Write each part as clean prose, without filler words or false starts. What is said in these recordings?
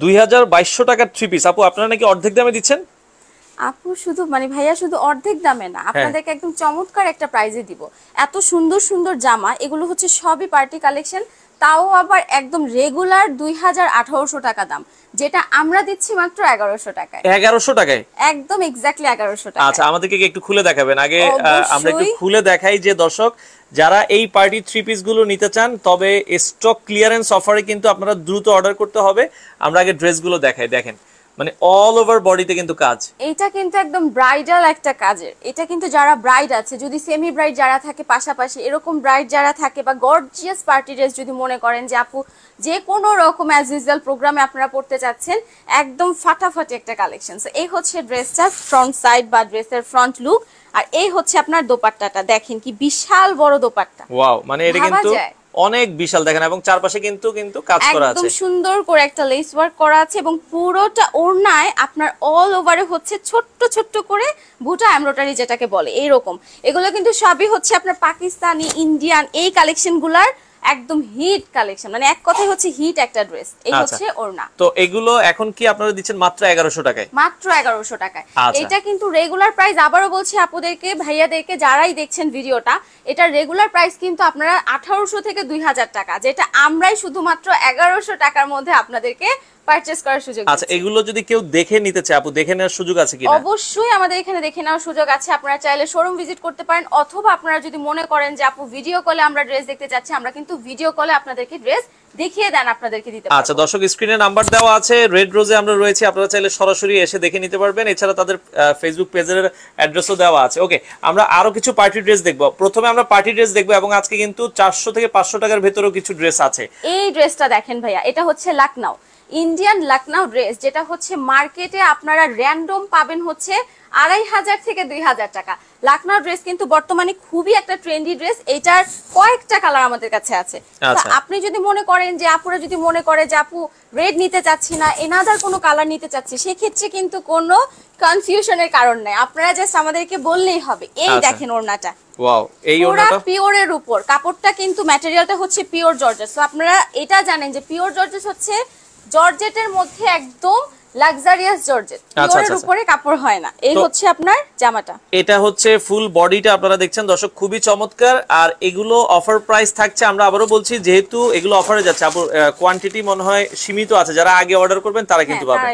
2200 টাকার three piece আপু, আপনারা নাকি অর্ধেক দামে দিচ্ছেন? আপু শুধু মানে ভাইয়া শুধু অর্ধেক দামে না, আপনাদেরকে একদম চমৎকার একটা প্রাইজে দিব। এত সুন্দর সুন্দর জামা, এগুলো হচ্ছে সবই পার্টি কালেকশন, তাও আবার একদম রেগুলার 2800 টাকা দাম, যেটা আমরা দিচ্ছি মাত্র 1100 টাকায়। 1100 টাকায় একদম এক্স্যাক্টলি 1100 টাকা। আচ্ছা, আমাদেরকে একটু খুলে দেখাবেন আগে? আমরা একটু খুলে দেখাই যে দর্শক যারা এই পার্টি থ্রি পিস গুলো নিতে চান, তবে স্টক ক্লিয়ারেন্স অফারে কিন্তু আপনারা দ্রুত অর্ডার করতে হবে। আমরা আগে ড্রেসগুলো দেখাই, দেখেন মানে অল ওভার বডিতে কিন্তু কাজ। এটা কিন্তু একদম ব্রাইডাল একটা কাজের, এটা কিন্তু যারা ব্রাইড আছে, যদি সেমি ব্রাইড যারা থাকে পাশাপাশি, এরকম ব্রাইড যারা থাকে বা গর্জিয়াস পার্টি ড্রেস যদি মনে করেন যে আপু যে কোনো রকম অ্যাজ ইউজুয়াল প্রোগ্রামে আপনারা পড়তে চাচ্ছেন, একদম ফাটাফাটি একটা কালেকশন। এই হচ্ছে ড্রেসটা ফ্রন্ট সাইড বা ড্রেসের ফ্রন্ট লুক, আর এই হচ্ছে আপনার দোপাট্টাটা, দেখেন কি বিশাল বড় দোপাট্টা। ওয়াও, মানে এটা কিন্তু অনেক বিশাল, দেখেন, এবং চারপাশে কিন্তু কাজ করা আছে, একদম সুন্দর করে একটা লেস ওয়ার্ক করা আছে, এবং পুরোটা ওড়নায় আপনার অল ওভারে হচ্ছে ছোট্ট ছোট্ট করে বুটা এমব্রয়ডারি যেটাকে বলে এরকম। এগুলো কিন্তু সবই হচ্ছে আপনার পাকিস্তানি, ইন্ডিয়ান এই কালেকশনগুলার একদম হিট কালেকশন, মানে এক কথাই হচ্ছে হিট একটা ড্রেস। এই হচ্ছে ওড়না। তো এগুলো এখন কি আপনারা দিচ্ছেন মাত্র 1100 টাকায়? মাত্র 1100 টাকায়। এটা কিন্তু রেগুলার প্রাইস, আবারও বলছি আপুদেরকে ভাইয়াদেরকে যারাই দেখছেন ভিডিওটা, এটা রেগুলার প্রাইস কিন্তু আপনারা 1800 থেকে 2000 টাকা, যেটা আমরাই শুধুমাত্র 1100 টাকার মধ্যে আপনাদেরকে পারচেজ করার সুযোগ আছে। আচ্ছা, এগুলো যদি কেউ দেখে নিতে চায় আপু, দেখে নেওয়ার সুযোগ আছে কিনা? অবশ্যই আমাদের এখানে দেখে নেওয়ার সুযোগ আছে। আপনারা চাইলে শোরুম ভিজিট করতে পারেন, অথবা আপনারা যদি মনে করেন যে আপু ভিডিও কলে আমরা ড্রেস দেখতে চাচ্ছি, আমরা কিন্তু ভিডিও কলে আপনাদেরকে ড্রেস দেখিয়ে দেন, আপনাদেরকে দিতে পারবো। আচ্ছা দর্শক, স্ক্রিনে নাম্বার দেওয়া আছে, রেড রোজে আমরা রয়েছি, আপনারা চাইলে সরাসরি এসে দেখে নিতে পারবেন। এছাড়া তাদের ফেসবুক পেজের অ্যাড্রেসও দেওয়া আছে। ওকে, আমরা আরো কিছু পার্টি ড্রেস দেখবো। প্রথমে আমরা পার্টি ড্রেস দেখবো, এবং আজকে কিন্তু 400 থেকে 500 টাকার ভেতরেও কিছু ড্রেস আছে। এই ড্রেসটা দেখেন ভাইয়া, এটা হচ্ছে লাকনাউ, ইন্ডিয়ান লাকনাউ ড্রেস, যেটা হচ্ছে মার্কেটে আপনারা র্যান্ডম পাবেন হচ্ছে 2500 থেকে 2000 টাকা। লাকনাউ ড্রেস কিন্তু বর্তমানে খুবই একটা ট্রেন্ডি ড্রেস, এটার কয়েকটা কালার আমাদের কাছে আছে। আপনি যদি মনে করেন যে আপুরা যদি মনে করে যে আপু রেড নিতে চাচ্ছি না, এনাদার কোনো কালার নিতে চাচ্ছি, সেক্ষেত্রে কিন্তু কোনো কনফিউশনের কারণ নাই, আপনারা জাস্ট আমাদেরকে বললেই হবে। এই দেখেন ওড়নাটা, ওয়াও, এই ওড়নাটা পিওরের উপর, কাপড়টা কিন্তু ম্যাটেরিয়ালটা হচ্ছে পিওর জর্জেট। সো আপনারা এটা জানেন যে পিওর জর্জেট হচ্ছে জর্জেটের মধ্যে একদম লাক্সারিয়াস জর্জেট, পিওরের উপরে কাপড় হয় না। এই হচ্ছে আপনার জামাটা, এটা হচ্ছে ফুল বডিটা আপনারা দেখছেন দর্শক, খুবই চমৎকার। আর এগুলো অফার প্রাইস থাকছে, আমরা আবারও বলছি যেহেতু এগুলো অফারে যাচ্ছে, আপু কোয়ান্টিটি মনে হয় সীমিত আছে, যারা আগে অর্ডার করবেন তারা কিন্তু পাবেন।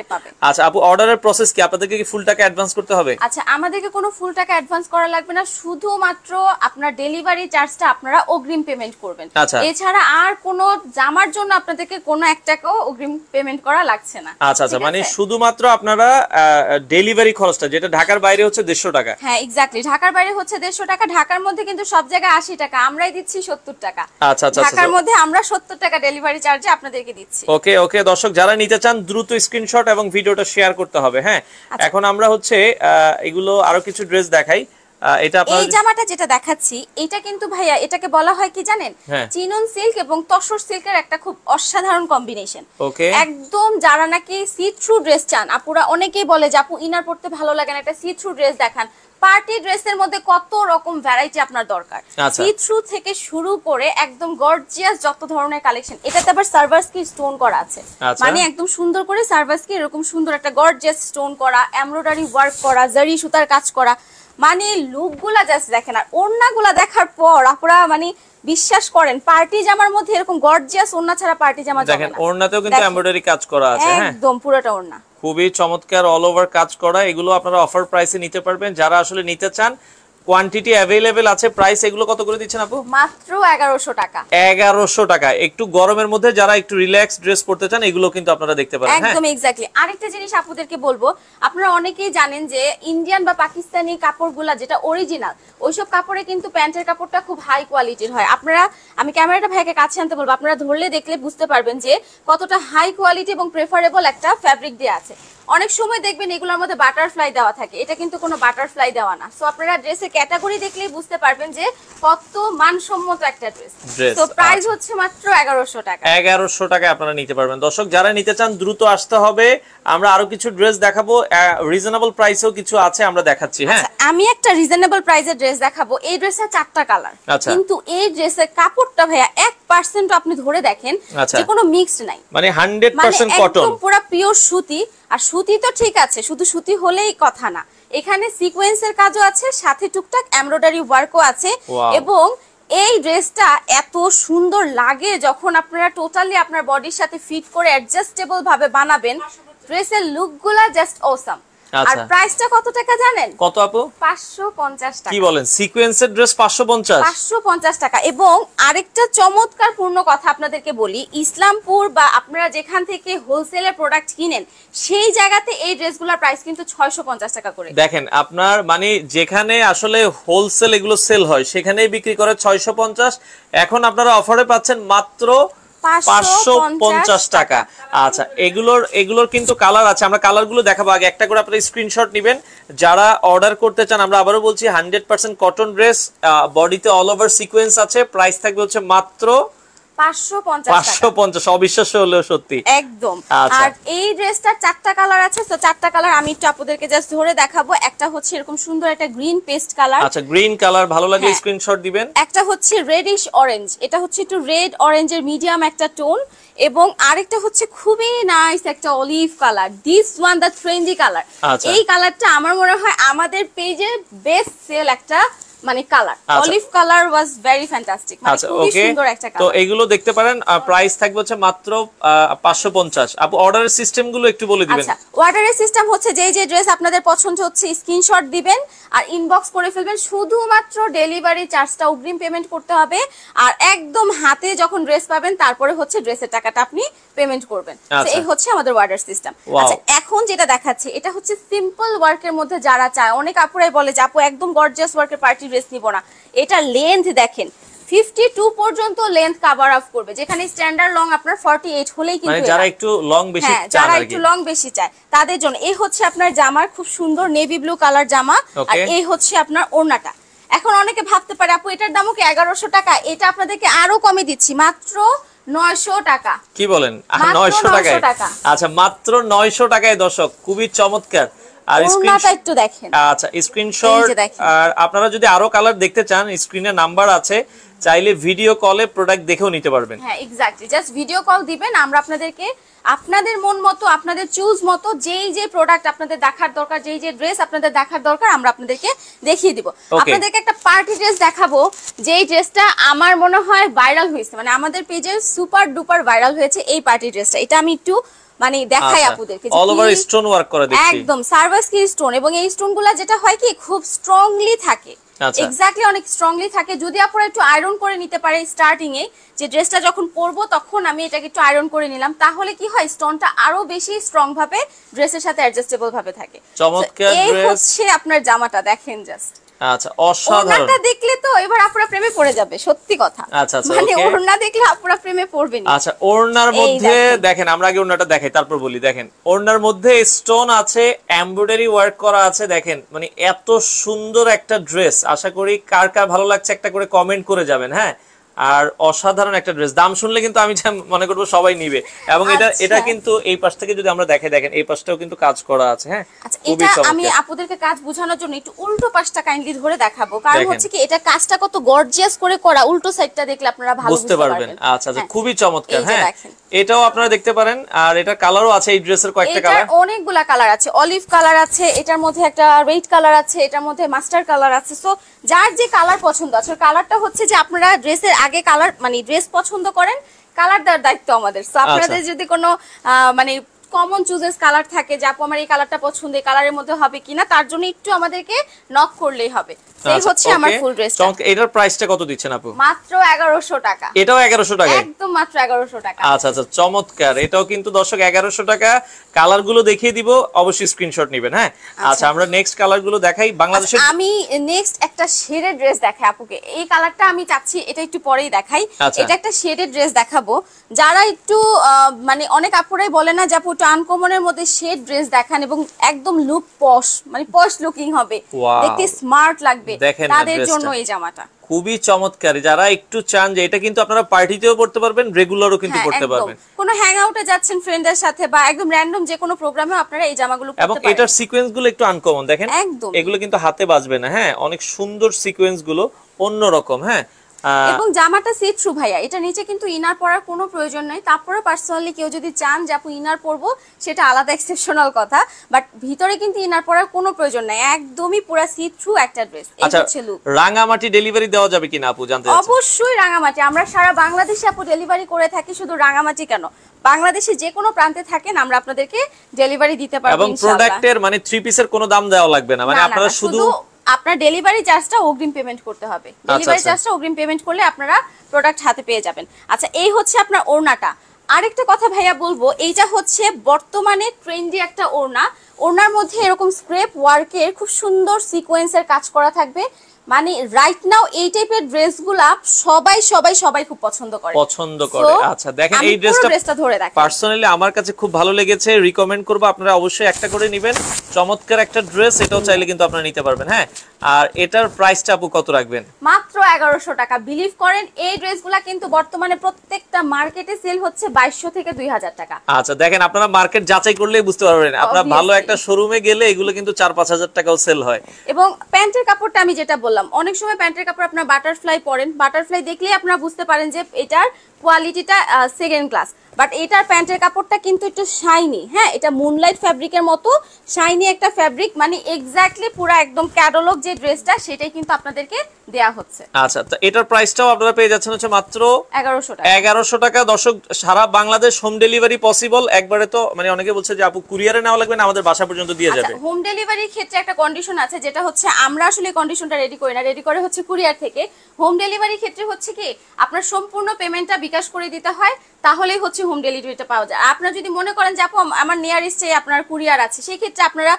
আচ্ছা আপু, অর্ডারের প্রসেস কি? আপনাদেরকে কি ফুল টাকা অ্যাডভান্স করতে হবে? আচ্ছা, আমাদেরকে কোনো ফুল টাকা অ্যাডভান্স করা লাগবে না, শুধুমাত্র আপনার ডেলিভারি চার্জটা আপনারা অগ্রিম পেমেন্ট করবেন। এছাড়া আর কোনো জামার জন্য আপনাদেরকে কোনো 1 টাকাও অগ্রিম পেমেন্ট করা লাগছে না। আচ্ছা আচ্ছা, মানে শুধুমাত্র আপনারা ডেলিভারি খরচটা, যেটা ঢাকার বাইরে হচ্ছে 150 টাকা। হ্যাঁ এক্স্যাক্টলি, ঢাকার বাইরে হচ্ছে 150 টাকা, ঢাকার মধ্যে কিন্তু সব জায়গায় 80 টাকা, আমরাই দিচ্ছি 70 টাকা। আচ্ছা আচ্ছা, ঢাকার মধ্যে আমরা 70 টাকা ডেলিভারি চার্জে আপনাদেরকে দিচ্ছি। ওকে ওকে দর্শক, যারা নিতে চান দ্রুত স্ক্রিনশট এবং ভিডিওটা শেয়ার করতে হবে। হ্যাঁ, এখন আমরা হচ্ছে এগুলো আরো কিছু ড্রেস দেখাই। এটা আপনারা এই জামাটা যেটা দেখাচ্ছি, এটা কিন্তু ভাইয়া এটাকে বলা হয় কি জানেন, চিনন সিল্ক এবং তসর সিল্কের একটা খুব অসাধারণ কম্বিনেশন। একদম যারা নাকি সি থ্রু ড্রেস চান, আপুরা অনেকেই বলে যে আপু ইনার পড়তে ভালো লাগে না, একটা সি থ্রু ড্রেস দেখান। পার্টি ড্রেসের মধ্যে কত রকম ভ্যারাইটি আপনার দরকার, সি থ্রু থেকে শুরু করে একদম গর্জিয়াস যত ধরনের কালেকশন। এটাতে আবার সার্ভাসকি স্টোন করা আছে, মানে একদম সুন্দর করে সার্ভাসকি এরকম সুন্দর একটা গর্জিয়াস স্টোন করা, এমব্রয়ডারি ওয়ার্ক করা, জারি সুতার কাজ করা, মানে লুকগুলা জাস্ট দেখেন। আর ওড়নাগুলা দেখার পর আপনারা মানে বিশ্বাস করেন পার্টি জামার মধ্যে এরকম গর্জিয়াস ওড়না ছাড়া পার্টি জামা যাবে না। দেখেন ওড়নাতেও কিন্তু এমব্রয়ডারি কাজ করা আছে, হ্যাঁ একদম পুরোটা ওড়না খুবই চমৎকার, অল ওভার কাজ করা। এগুলো আপনারা অফার প্রাইসে নিতে পারবেন, যারা আসলে নিতে চান। কোয়ান্টিটি अवेलेबल আছে। প্রাইস এগুলো কত করে দিচ্ছেন আপু? মাত্র 1100 টাকা। 1100 টাকা। একটু গরমের মধ্যে যারা একটু রিল্যাক্স ড্রেস পরতে চান এগুলো কিন্তু আপনারা দেখতে পারেন। হ্যাঁ একদম এক্স্যাক্টলি। আরেকটা জিনিস আপুদেরকে বলবো, আপনারা অনেকেই জানেন যে ইন্ডিয়ান বা পাকিস্তানি কাপড়গুলা যেটা অরিজিনাল, ওইসব কাপড়ে কিন্তু প্যান্টের কাপড়টা খুব হাই কোয়ালিটির হয়। আপনারা, আমি ক্যামেরাটা ভাইকে কাছে আনতে বলবো, আপনারা ধরলে দেখলে বুঝতে পারবেন যে কতটা হাই কোয়ালিটি এবং প্রেফারেবল একটা ফ্যাব্রিক দিয়ে আছে। অনেক সময় দেখবেন এগুলোর মধ্যে বাটারফ্লাই দেওয়া থাকে, এটা কিন্তু কোনো বাটারফ্লাই দেওয়া না। সো আপনারা ড্রেসের ক্যাটাগরি দেখলেই বুঝতে পারবেন যে কত মানসম্মত একটা ড্রেস। তো প্রাইস হচ্ছে মাত্র 1100 টাকা। 1100 টাকায় আপনারা নিতে পারবেন। দর্শক যারা নিতে চান দ্রুত আসতে হবে। আমরা আরো কিছু ড্রেস দেখাবো, রিজনেবল প্রাইসেও কিছু আছে আমরা দেখাচ্ছি। হ্যাঁ, আমি একটা রিজনেবল প্রাইসের ড্রেস দেখাবো। এই ড্রেসের 4টা কালার, কিন্তু এই ড্রেসের কাপড়টা ভাইয়া 1% আপনি ধরে দেখেন যে কোনো মিক্সড নাই, মানে 100% কটন, একদম পুরো পিওর সুতি। আর সুতি তো ঠিক আছে, শুধু সুতি হলেই কথা না, এখানে সিকোয়েন্সের কাজও আছে, সাথে টুকটাক এমব্রয়ডারি ওয়ার্কও আছে। এবং এই ড্রেসটা এত সুন্দর লাগে যখন আপনারা টোটালি আপনার বডির সাথে ফিট করে অ্যাডজাস্টেবল ভাবে বানাবেন। ড্রেসের লুকগুলা জাস্ট অসাম। আর প্রাইসটা কত টাকা জানেন? কত আপু? 550 টাকা। কি বলেন, সিকোয়েন্সের ড্রেস 550 টাকা। এবং আরেকটা চমৎকার পূর্ণ কথা আপনাদেরকে বলি, ইসলামপুর বা আপনারা যেখান থেকে হোলসেলের প্রোডাক্ট কিনেন সেই জায়গাতে এই ড্রেসগুলোর প্রাইস কিন্তু 650 টাকা করে। দেখেন আপনার মানে যেখানে আসলে হোলসেল এগুলো সেল হয় সেখানেই বিক্রি করে 650, এখন আপনারা অফারে পাচ্ছেন মাত্র 550 টাকা। আচ্ছা, এগুলোর কিন্তু কালার আছে, আমরা কালারগুলো দেখাবো। আগে একটা করে আপনারা স্ক্রিনশট নেবেন যারা অর্ডার করতে চান। আমরা আবারও বলছি 100% কটন ড্রেস, বডিতে অল ওভার সিকোয়েন্স আছে, প্রাইস থাকবে হচ্ছে মাত্র 550। অবিশ্বাস্য হলেও সত্যি একদম। আর এই ড্রেসটার 4টা কালার আছে, তো 4টা কালার আমি একটু আপনাদেরকে জাস্ট ধরে দেখাবো। একটা হচ্ছে এরকম সুন্দর একটা গ্রিন পেস্ট কালার। আচ্ছা, গ্রিন কালার ভালো লাগলে স্ক্রিনশট দিবেন। একটা হচ্ছে রেডিশ অরেঞ্জ, এটা হচ্ছে একটু রেড অরেঞ্জের মিডিয়াম একটা টোন। এবং আরেকটা হচ্ছে খুবই নাইস একটা olive colour, this one the trendy colour. এই কালারটা আমার মনে হয় আমাদের পেজে বেস্ট সেল একটা মানে colour, olive colour was very fantastic, মানে খুবই সুন্দর একটা কালার। তো এগুলো দেখতে পারেন, প্রাইস থাকবে হচ্ছে মাত্র 550। আপু অর্ডারের সিস্টেম গুলো একটু বলে দিবেন। আচ্ছা, অর্ডারের সিস্টেম হচ্ছে যে ড্রেস আপনাদের পছন্দ হচ্ছে স্ক্রিনশট দিবেন আর ইনবক্স করে ফেলবেন, শুধুমাত্র ডেলিভারি চার্জটা অগ্রিম পেমেন্ট করতে হবে। আর একদম হাতে যখন ড্রেস পাবেন তারপরে হচ্ছে ড্রেসের টাকাটা আপনি পেমেন্ট করবেন। তো এই হচ্ছে আমাদের অর্ডার সিস্টেম। আচ্ছা, এখন যেটা দেখাচ্ছি এটা হচ্ছে সিম্পল ওয়ার্কের মধ্যে যারা চায়, অনেক আপুরাই বলে যে আপু একদম গর্জিয়াস ওয়ার্কের পার্টি ড্রেস নিব না। এটা লেন্থ দেখেন 52 পর্যন্ত লেন্থ কভার আপ করবে, যেখানে স্ট্যান্ডার্ড লং আপনার 48 হলেই কিন্তু, মানে যারা একটু লং বেশি চায়, যারা একটু লং বেশি চায় তাদের জন্য। এই হচ্ছে আপনার জামার খুব সুন্দর নেভি ব্লু কালার জামা, আর এই হচ্ছে আপনার ওড়নাটা। এখন অনেকে ভাবতে পারে আপু এটার দামও কি 1100 টাকা? এটা আপনাদেরকে আরো কমে দিচ্ছি, মাত্র 900 টাকা। কি বলেন, 900 টাকায়? আচ্ছা, মাত্র 900 টাকায় দর্শক, খুবই চমৎকার। আর ওড়নাটা একটু দেখেন। আচ্ছা, স্ক্রিনশট। আর আপনারা যদি আরো কালার দেখতে চান স্ক্রিনে নাম্বার আছে, চাইলে ভিডিও কলে প্রোডাক্ট দেখেও নিতে পারবেন। হ্যাঁ, এক্স্যাক্টলি, জাস্ট ভিডিও কল দিবেন, আমরা আপনাদেরকে আপনাদের মন মতো আপনাদের চুজ মতো যে প্রোডাক্ট আপনাদের দেখার দরকার, যে ড্রেস আপনাদের দেখার দরকার আমরা আপনাদেরকে দেখিয়ে দিব। আপনাদেরকে একটা পার্টি ড্রেস দেখাবো, যেই ড্রেসটা আমার মনে হয় ভাইরাল হয়েছে, মানে আমাদের পেজে সুপার ডুপার ভাইরাল হয়েছে এই পার্টি ড্রেসটা। এটা আমি একটু মানে দেখাই আপুদেরকে, অল ওভার স্টোন ওয়ার্ক করা দেখছি, একদম সার্ভাসকি স্টোন। এবং এই স্টোনগুলো যেটা হয় কি খুব স্ট্রংলি থাকে, এক্স্যাক্টলি অনেক স্ট্রংলি থাকে। যদি আপনারা একটু আয়রন করে নিতে পারে স্টার্টিং এ, যে ড্রেসটা যখন পরবো তখন আমি এটাকে একটু আয়রন করে নিলাম, তাহলে কি হয় স্টোনটা আরো বেশি স্ট্রং ভাবে ড্রেসের সাথে অ্যাডজাস্টেবল ভাবে থাকে। চমৎকার ড্রেস। এই হচ্ছে আপনার জামাটা, দেখেন জাস্ট। আচ্ছা, অসাধারণ। ওড়নাটা দেখলে তো এবার আপনারা প্রেমে পড়ে যাবে, সত্যি কথা। আচ্ছা, মানে ওড়না দেখলে আপনারা প্রেমে পড়বেন। আচ্ছা, ওড়নার মধ্যে দেখেন, আমরা আগে ওড়নাটা দেখাই তারপর বলি। দেখেন ওড়নার মধ্যে স্টোন আছে, এমব্রয়ডারি ওয়ার্ক করা আছে, দেখেন মানে এত সুন্দর একটা ড্রেস। আশা করি কার কার ভালো লাগছে একটা করে কমেন্ট করে যাবেন। হ্যাঁ, আর অসাধারণ একটা ড্রেস, দাম শুনলে কিন্তু আমি মনে করবো সবাই নিবে। এবং এটা কিন্তু এই পাশ থেকে যদি আমরা দেখাই, দেখেন এই পাশটাও কিন্তু কাজ করা আছে। হ্যাঁ, আচ্ছা, এটা আমি আপনাদেরকে কাজ বোঝানোর জন্য একটু উল্টো পাশটা কাইন্ডলি ধরে দেখাবো, কারণ হচ্ছে কি এটা কাজটা কত গর্জিয়াস করে করা, উল্টো সাইডটা দেখলে আপনারা ভালো বুঝতে পারবেন। আচ্ছা আচ্ছা, খুবই চমৎকার। হ্যাঁ, এটাও আপনারা দেখতে পারেন। আর এটা কালারও আছে, এই ড্রেসের কয়েকটা কালার, অনেকগুলা কালার আছে। অলিভ কালার আছে, এটার মধ্যে একটা রেড কালার আছে, এটার মধ্যে মাস্টার্ড কালার আছে। সো যার যে কালার পছন্দ আছে, কালারটা হচ্ছে যে আপনারা ড্রেসের আগে কালার মানে ড্রেস পছন্দ করেন, কালার দেওয়ার দায়িত্ব আমাদের। সো আপনাদের যদি কোনো মানে কমন চুজেস কালার থাকে যে আপু আমার এই কালারটা পছন্দ, এই কালারের মধ্যে হবে কিনা, তার জন্য একটু আমাদেরকে নক করলেই হবে। এই হচ্ছে আমার ফুল ড্রেসটা। এটার প্রাইসটা কত দিচ্ছেন আপু? মাত্র 1100 টাকা। এটাও 1100 টাকা? একদম মাত্র 1100 টাকা। আচ্ছা আচ্ছা, চমৎকার। এটাও কিন্তু দর্শক 1100 টাকা। কালার গুলো দেখিয়ে দিব, অবশ্যই স্ক্রিনশট নেবেন। হ্যাঁ, আচ্ছা আমরা নেক্সট কালার গুলো দেখাই। বাংলাদেশের আমি নেক্সট একটা শেডেড ড্রেস দেখাই আপুকে। এই কালারটা আমি চাচ্ছি এটা একটু পরেই দেখাই। এটা একটা শেডেড ড্রেস দেখাবো। যারা একটু মানে অনেক আপুরাই বলে না যে আপু একটু আনকমনের মধ্যে শেড ড্রেস দেখান এবং একদম লুক পশ, মানে পশ লুকিং হবে, দেখতে স্মার্ট লাগবে, তাদের জন্য এই জামাটা খুবই চমৎকার। যারা একটু চান যে এটা কিন্তু আপনারা পার্টিতেও পড়তে পারবেন, রেগুলারও কিন্তু পড়তে পারবেন, কোনো হ্যাং আউটে যাচ্ছেন ফ্রেন্ডদের সাথে বা একদম র্যান্ডম যে কোনো প্রোগ্রামেও আপনারা এই জামাগুলো পরতে পারেন। এবং এটার সিকোয়েন্স গুলো একটু আনকমন, দেখেন এগুলো কিন্তু হাতে বাজবে না। হ্যাঁ, অনেক সুন্দর সিকোয়েন্স গুলো, অন্যরকম। হ্যাঁ, এবং জামাটা সিট থ্রু ভাইয়া, এটা নিচে কিন্তু ইনার পরার কোনো প্রয়োজন নাই। তারপরে পার্সোনালি কেউ যদি চান যে আপু ইনার পরবো, সেটা আলাদা এক্সেপশনাল কথা, বাট ভিতরে কিন্তু ইনার পরার কোনো প্রয়োজন নাই, একদমই পুরো সিট থ্রু একটা ড্রেস। এই হচ্ছে লুক। রাঙামাটি ডেলিভারি দেওয়া যাবে কিনা আপু জানতে চাচ্ছি? অবশ্যই রাঙামাটি, আমরা সারা বাংলাদেশে আপু ডেলিভারি করে থাকি। শুধু রাঙামাটি কেন, বাংলাদেশে যে কোনো প্রান্তে থাকেন আমরা আপনাদেরকে ডেলিভারি দিতে পারবো এবং প্রোডাক্টের মানে 3 পিসের কোনো দাম দেওয়া লাগবে না, মানে আপনারা শুধু আপনার ডেলিভারি চার্জটা অগ্রিম পেমেন্ট করতে হবে। ডেলিভারি চার্জটা অগ্রিম পেমেন্ট করলে আপনারা প্রোডাক্ট হাতে পেয়ে যাবেন। আচ্ছা, এই হচ্ছে আপনার ওড়নাটা। আরেকটা কথা ভাইয়া বলবো, এইটা হচ্ছে বর্তমানে ট্রেন্ডি একটা ওড়না। ওড়নার মধ্যে এরকম স্ক্রেপ ওয়ার্কের খুব সুন্দর সিকোয়েন্সের কাজ করা থাকবে। মানে রাইট নাও এই টাইপের ড্রেসগুলা সবাই খুব পছন্দ করে। আচ্ছা দেখেন, এই ড্রেসটা ধরে দেখেন, পার্সোনালি আমার কাছে খুব ভালো লেগেছে, রিকমেন্ড করব আপনারা অবশ্যই একটা করে নেবেন। চমৎকার একটা ড্রেস, এটাও চাইলে কিন্তু আপনারা নিতে পারবেন। হ্যাঁ, আর এটার প্রাইসটা আপু কত রাখবেন? মাত্র 1100 টাকা। বিলিভ করেন এই ড্রেসগুলা কিন্তু বর্তমানে প্রত্যেকটা মার্কেটে সেল হচ্ছে 2200 থেকে 2000 টাকা। আচ্ছা দেখেন, আপনারা মার্কেট যাচাই করলেই বুঝতে পারবেন। আপনারা ভালো একটা শোরুমে গেলে এগুলো কিন্তু 4-5 টাকাও সেল হয়। এবং প্যান্টের কাপড়টা আমি যেটা বললাম, অনেক সময় প্যান্টের কাপড় আপনারা বাটারফ্লাই পরেন, বাটারফ্লাই দেখলেই আপনারা বুঝতে পারেন যে এটার কোয়ালিটিটা সেকেন্ড ক্লাস, বাট এটার প্যান্টের কাপড়টা কিন্তু একটু শাইনি। হ্যাঁ, এটা মুনলাইট ফ্যাব্রিকের মতো শাইনি একটা ফ্যাব্রিক, মানে এক্স্যাক্টলি পুরো একদম ক্যাটালগ যে ড্রেসটা সেটাই কিন্তু আপনাদেরকে দেয়া হচ্ছে। আচ্ছা, তো এটার প্রাইসটাও আপনারা পেয়ে যাচ্ছেন হচ্ছে মাত্র 1100 টাকা। 1100 টাকা। দর্শক, সারা বাংলাদেশ হোম ডেলিভারি পসিবল। একবারে তো মানে অনেকে বলছে যে আপু কুরিয়ারে নেওয়া লাগবে না, আমাদের বাসা পর্যন্ত দিয়ে যাবে। আচ্ছা, হোম ডেলিভারির ক্ষেত্রে একটা কন্ডিশন আছে, যেটা হচ্ছে আমরা আসলে কন্ডিশনটা রেডি করি না, রেডি করে হচ্ছে কুরিয়ার থেকে। হোম ডেলিভারির ক্ষেত্রে হচ্ছে কি আপনার সম্পূর্ণ পেমেন্টটা বিকাশ করে দিতে হয়, তাহলেই হচ্ছে হোম ডেলিভারিটা পাওয়া যায়। আপনারা যদি মনে করেন যে আপু আমার নিয়ারেস্টে আপনার কুরিয়ার আছে, সেই ক্ষেত্রে আপনারা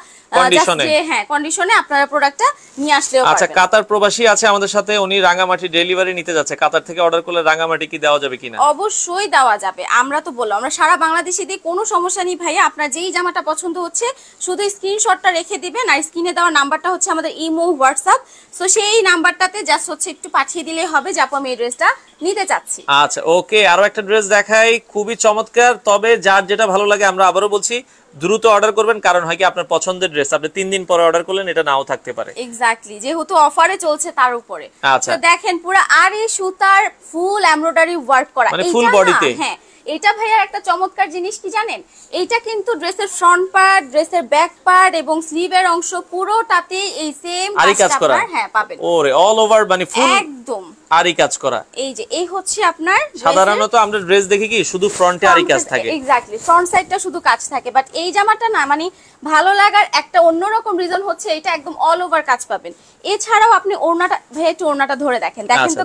কন্ডিশনে আপনারা প্রোডাক্টটা নিয়ে আসলেও পারবেন। আচ্ছা, কাতার প্রবাসী আছে আমাদের সাথে, উনি রাঙামাটি ডেলিভারি নিতে যাচ্ছে। কাতার থেকে অর্ডার করলে রাঙামাটি কি দেওয়া যাবে কিনা? অবশ্যই দেওয়া যাবে। আমরা তো বললাম আমরা সারা বাংলাদেশে দিই, কোনো সমস্যা নেই ভাইয়া। আপনার যেই জামাটা পছন্দ হচ্ছে শুধু স্ক্রিনশটটা রেখে দিবেন, আর স্ক্রিনে দেওয়া নাম্বারটা হচ্ছে আমাদের ইমো, হোয়াটসঅ্যাপ। সো সেই নাম্বারটাতে জাস্ট হচ্ছে একটু পাঠিয়ে দিলেই হবে যে আপু আমি এই ড্রেসটা নিতে চাচ্ছি। আচ্ছা ওকে, আরো একটা ড্রেস দেখাই, খুবই চমৎকার। তবে যার যেটা ভালো লাগে, আমরা আবারও বলছি দ্রুত অর্ডার করবেন, কারণ হয় কি আপনার পছন্দের ড্রেস আপনি 3 দিন পরে অর্ডার করলেন, এটা নাও থাকতে পারে। এক্স্যাক্টলি, যেহেতু অফারে চলছে তার উপরে। আচ্ছা, তো দেখেন পুরো আরি সুতার ফুল এমব্রয়ডারি ওয়ার্ক করা, মানে ফুল বডিতে। হ্যাঁ, এটা ভাইয়ার একটা চমৎকার জিনিস কি জানেন, এইটা কিন্তু ড্রেসের ফ্রন্ট পার্ট, ড্রেসের ব্যাক পার্ট এবং স্লিভের অংশ পুরোটাতে এই সেম কাজ করা। হ্যাঁ পাবেন। ওরে অল ওভার, মানে ফুল একদম আরি কাজ করা। এই যে এই হচ্ছে আপনার, সাধারণত আমরা ড্রেস দেখি কি শুধু ফ্রন্টে আরি কাজ থাকে। এক্স্যাক্টলি, ফ্রন্ট সাইডটা শুধু কাজ থাকে, বাট এই জামাটা না, মানে ভালো লাগার একটা অন্যরকম রিজন হচ্ছে এটা একদম অল ওভার কাজ পাবেন। এছাড়াও আপনি ওড়নাটা ভেটে ওড়নাটা ধরে দেখেন তো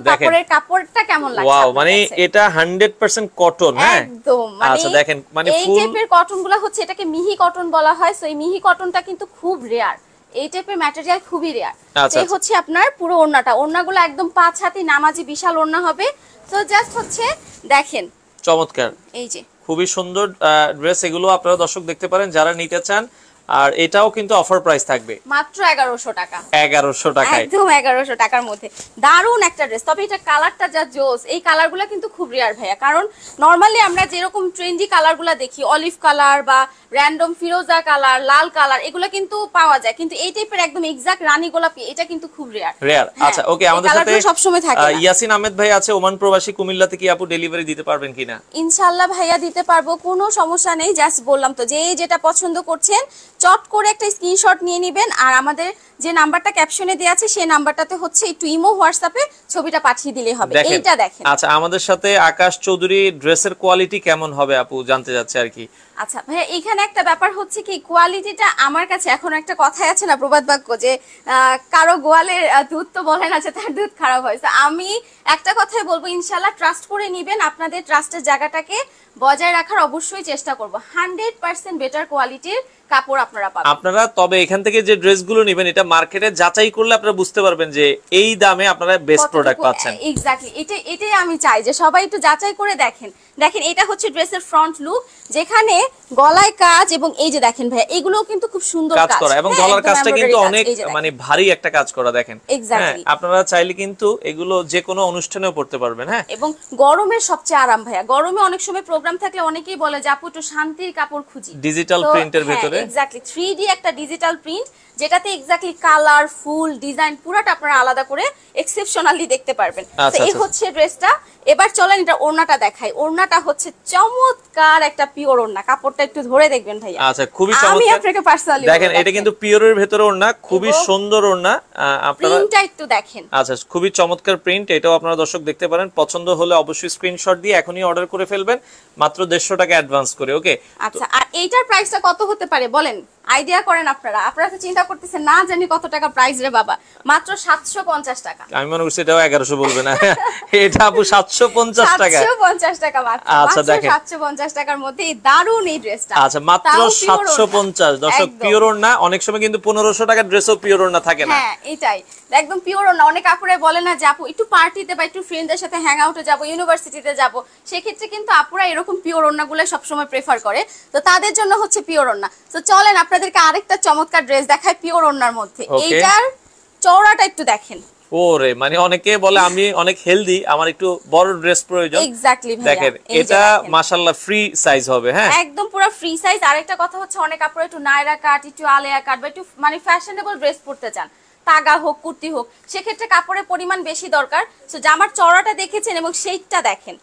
কাপড়টা কেমন লাগছে। ওয়াও, মানে এটা 100% কটন। হ্যাঁ একদম, আচ্ছা দেখেন, মানে এই টাইপের কটনগুলো হচ্ছে এটাকে মিহি কটন বলা হয়। সো এই মিহি কটনটা কিন্তু খুব রেয়ার, এই টাইপের ম্যাটেরিয়াল খুবই রেয়ার। এই হচ্ছে আপনার পুরো ওড়নাটা, ওড়নাগুলো একদম 5 হাতি নামাজি বিশাল ওড়না হবে। সো জাস্ট হচ্ছে দেখেন, চমৎকার, এই যে খুবই সুন্দর ড্রেস। এগুলো আপনারা দর্শক দেখতে পারেন যারা নিতে চান। আর এটাও কিন্তু অফার প্রাইস থাকবে মাত্র 1100 টাকা। 1100 টাকায়, একদম 1100 টাকার মধ্যে দারুন একটা ড্রেস। তবে এটা কালারটা যা জোস, এই কালারগুলো কিন্তু খুব রেয়ার ভাইয়া, কারণ নরমালি আমরা যেরকম ট্রেন্ডি কালারগুলো দেখি, অলিভ কালার বা র‍্যান্ডম ফিরোজা কালার, লাল কালার, এগুলো কিন্তু পাওয়া যায়, কিন্তু এই টাইপের একদম এক্সাক্ট রানী গোলাপি এটা কিন্তু খুব রেয়ার। আচ্ছা ওকে, আমাদের সাথে সব সময় থাকে ইয়াসিন আহমেদ ভাই আছে, ওমান প্রবাসী, কুমিল্লাতে। কি আপু ডেলিভারি দিতে পারবেন কিনা? ইনশাআল্লাহ ভাইয়া দিতে পারবো, কোনো সমস্যা নেই। জাস্ট বললাম তো, যে যেটা পছন্দ করছেন চট করে একটা স্ক্রিনশট নিয়ে নেবেন, আর আমাদের যে নাম্বারটা ক্যাপশনে দেয়া আছে সেই নাম্বারটাতে হচ্ছে একটু ইমো, হোয়াটসঅ্যাপে ছবিটা পাঠিয়ে দিলেই হবে। এইটা দেখেন। আচ্ছা, আমাদের সাথে আকাশ চৌধুরী, ড্রেসের কোয়ালিটি কেমন হবে আপু জানতে যাচ্ছে আর কি। আচ্ছা ভাইয়া এখানে একটা ব্যাপার হচ্ছে কি কোয়ালিটিটা আমার কাছে এখন একটা কথাই আছে না প্রবাদ বাক্য যে কারো গোয়ালের দুধ তো বলে না যে তার দুধ খারাপ হয়। আমি একটা কথাই বলবো ইনশাআল্লাহ ট্রাস্ট করে নেবেন, আপনাদের ট্রাস্টের জায়গাটাকে বজায় রাখার অবশ্যই চেষ্টা করব। 100% বেটার কোয়ালিটির কাপড় আপনারা পাবেন। আপনারা তবে এখান থেকে যে ড্রেসগুলো নেবেন এটা মার্কেটে যাচাই করলে আপনারা বুঝতে পারবেন যে এই দামে আপনারা বেস্ট প্রোডাক্ট পাচ্ছেন। এক্স্যাক্টলি এটাই আমি চাই যে সবাই একটু যাচাই করে দেখেন। দেখেন এটা হচ্ছে ড্রেসের ফ্রন্ট লুক, যেখানে গলায় কাজ এবং এই যে দেখেন ভাই এগুলোও কিন্তু খুব সুন্দর কাজ করা এবং গলার কাজটা কিন্তু অনেক মানে ভারী একটা কাজ করা দেখেন। হ্যাঁ আপনারা চাইলে কিন্তু এগুলো যে কোনো অনুষ্ঠানেও পড়তে পারবেন। হ্যাঁ এবং গরমের সবচেয়ে আরাম ভাইয়া, গরমে অনেক সময় প্রোগ্রাম থাকলে অনেকেই বলে যে আপু একটু শান্তির কাপড় খুঁজি, ডিজিটাল প্রিন্টের ভিতরে এক্স্যাক্টলি 3D একটা ডিজিটাল প্রিন্ট যেটাতে এক্স্যাক্টলি কালার ফুল ডিজাইন পুরোটা আপনারা আলাদা করে এক্সেপশনালি দেখতে পারবেন। তো এই হচ্ছে ড্রেসটা। এবার চলেন এটা ওড়নাটা দেখাই। ওড়নাটা হচ্ছে চমৎকার একটা পিওর ওড়না, কাপড়টা একটু ধরে দেখবেন ভাইয়া। আচ্ছা খুবই চমৎকার, আমি আপনাকে পার্সোনালি দেখেন এটা কিন্তু পিওরের ভিতরে ওড়না, খুবই সুন্দর ওড়না। আপনারা প্রিন্টটা একটু দেখেন। আচ্ছা খুবই চমৎকার প্রিন্ট, এটাও আপনারা দর্শক দেখতে পারেন। পছন্দ হলে অবশ্যই স্ক্রিনশট দিয়ে এখনই অর্ডার করে ফেলবেন মাত্র 150 টাকা অ্যাডভান্স করে। ওকে আচ্ছা আর এইটার প্রাইসটা কত হতে পারে বলেন, আইডিয়া করেন আপনারা? আপনারা তো চিন্তা করতেছেন না জানি কত টাকা প্রাইস রে বাবা, মাত্র 750 টাকা। আমি মনে করছি এটাও 1100 বলবে না। এটা আপু 750 টাকা। 750 টাকা মাত্র। আচ্ছা দেখেন 750 টাকার মধ্যে এই দারুন এই ড্রেসটা। আচ্ছা মাত্র 750। দর্শক পিওর ওড়না, অনেক সময় কিন্তু 1500 টাকার ড্রেসও পিওর ওড়না থাকে না। হ্যাঁ এটাই একদম পিওর ওড়না। অনেক আপুরা বলে না যে আপু একটু পার্টিতে বা একটু ফ্রেন্ডদের সাথে হ্যাং আউটে যাব, ইউনিভার্সিটিতে যাব, সেক্ষেত্রে কিন্তু আপুরা এরকম পিওর ওড়নাগুলো সবসময় প্রেফার করে। তো তাদের জন্য হচ্ছে পিওর ওড়না। তো চলেন আপনাদেরকে আরেকটা চমৎকার ড্রেস দেখাই পিওর ওড়নার মধ্যে। এইটার চওড়াটা একটু দেখেন। ওরে মানে অনেকে বলে আমি অনেক হেলদি, আমার একটু বড় ড্রেস প্রয়োজন। এক্স্যাক্টলি ভাইয়া দেখেন এটা মাশাআল্লাহ ফ্রি সাইজ হবে। হ্যাঁ একদম পুরো ফ্রি সাইজ। আরেকটা কথা হচ্ছে অনেক আপুরা একটু নায়রা কাট একটু আলেয়া কাট বা একটু মানে ফ্যাশনেবল ড্রেস পরতে চান, তাগা হোক কুর্তি হোক, সেক্ষেত্রে কাপড়ের পরিমাণ বেশি দরকার। সো জামার চওড়াটা দেখেছেন এবং শেডটা দেখেন,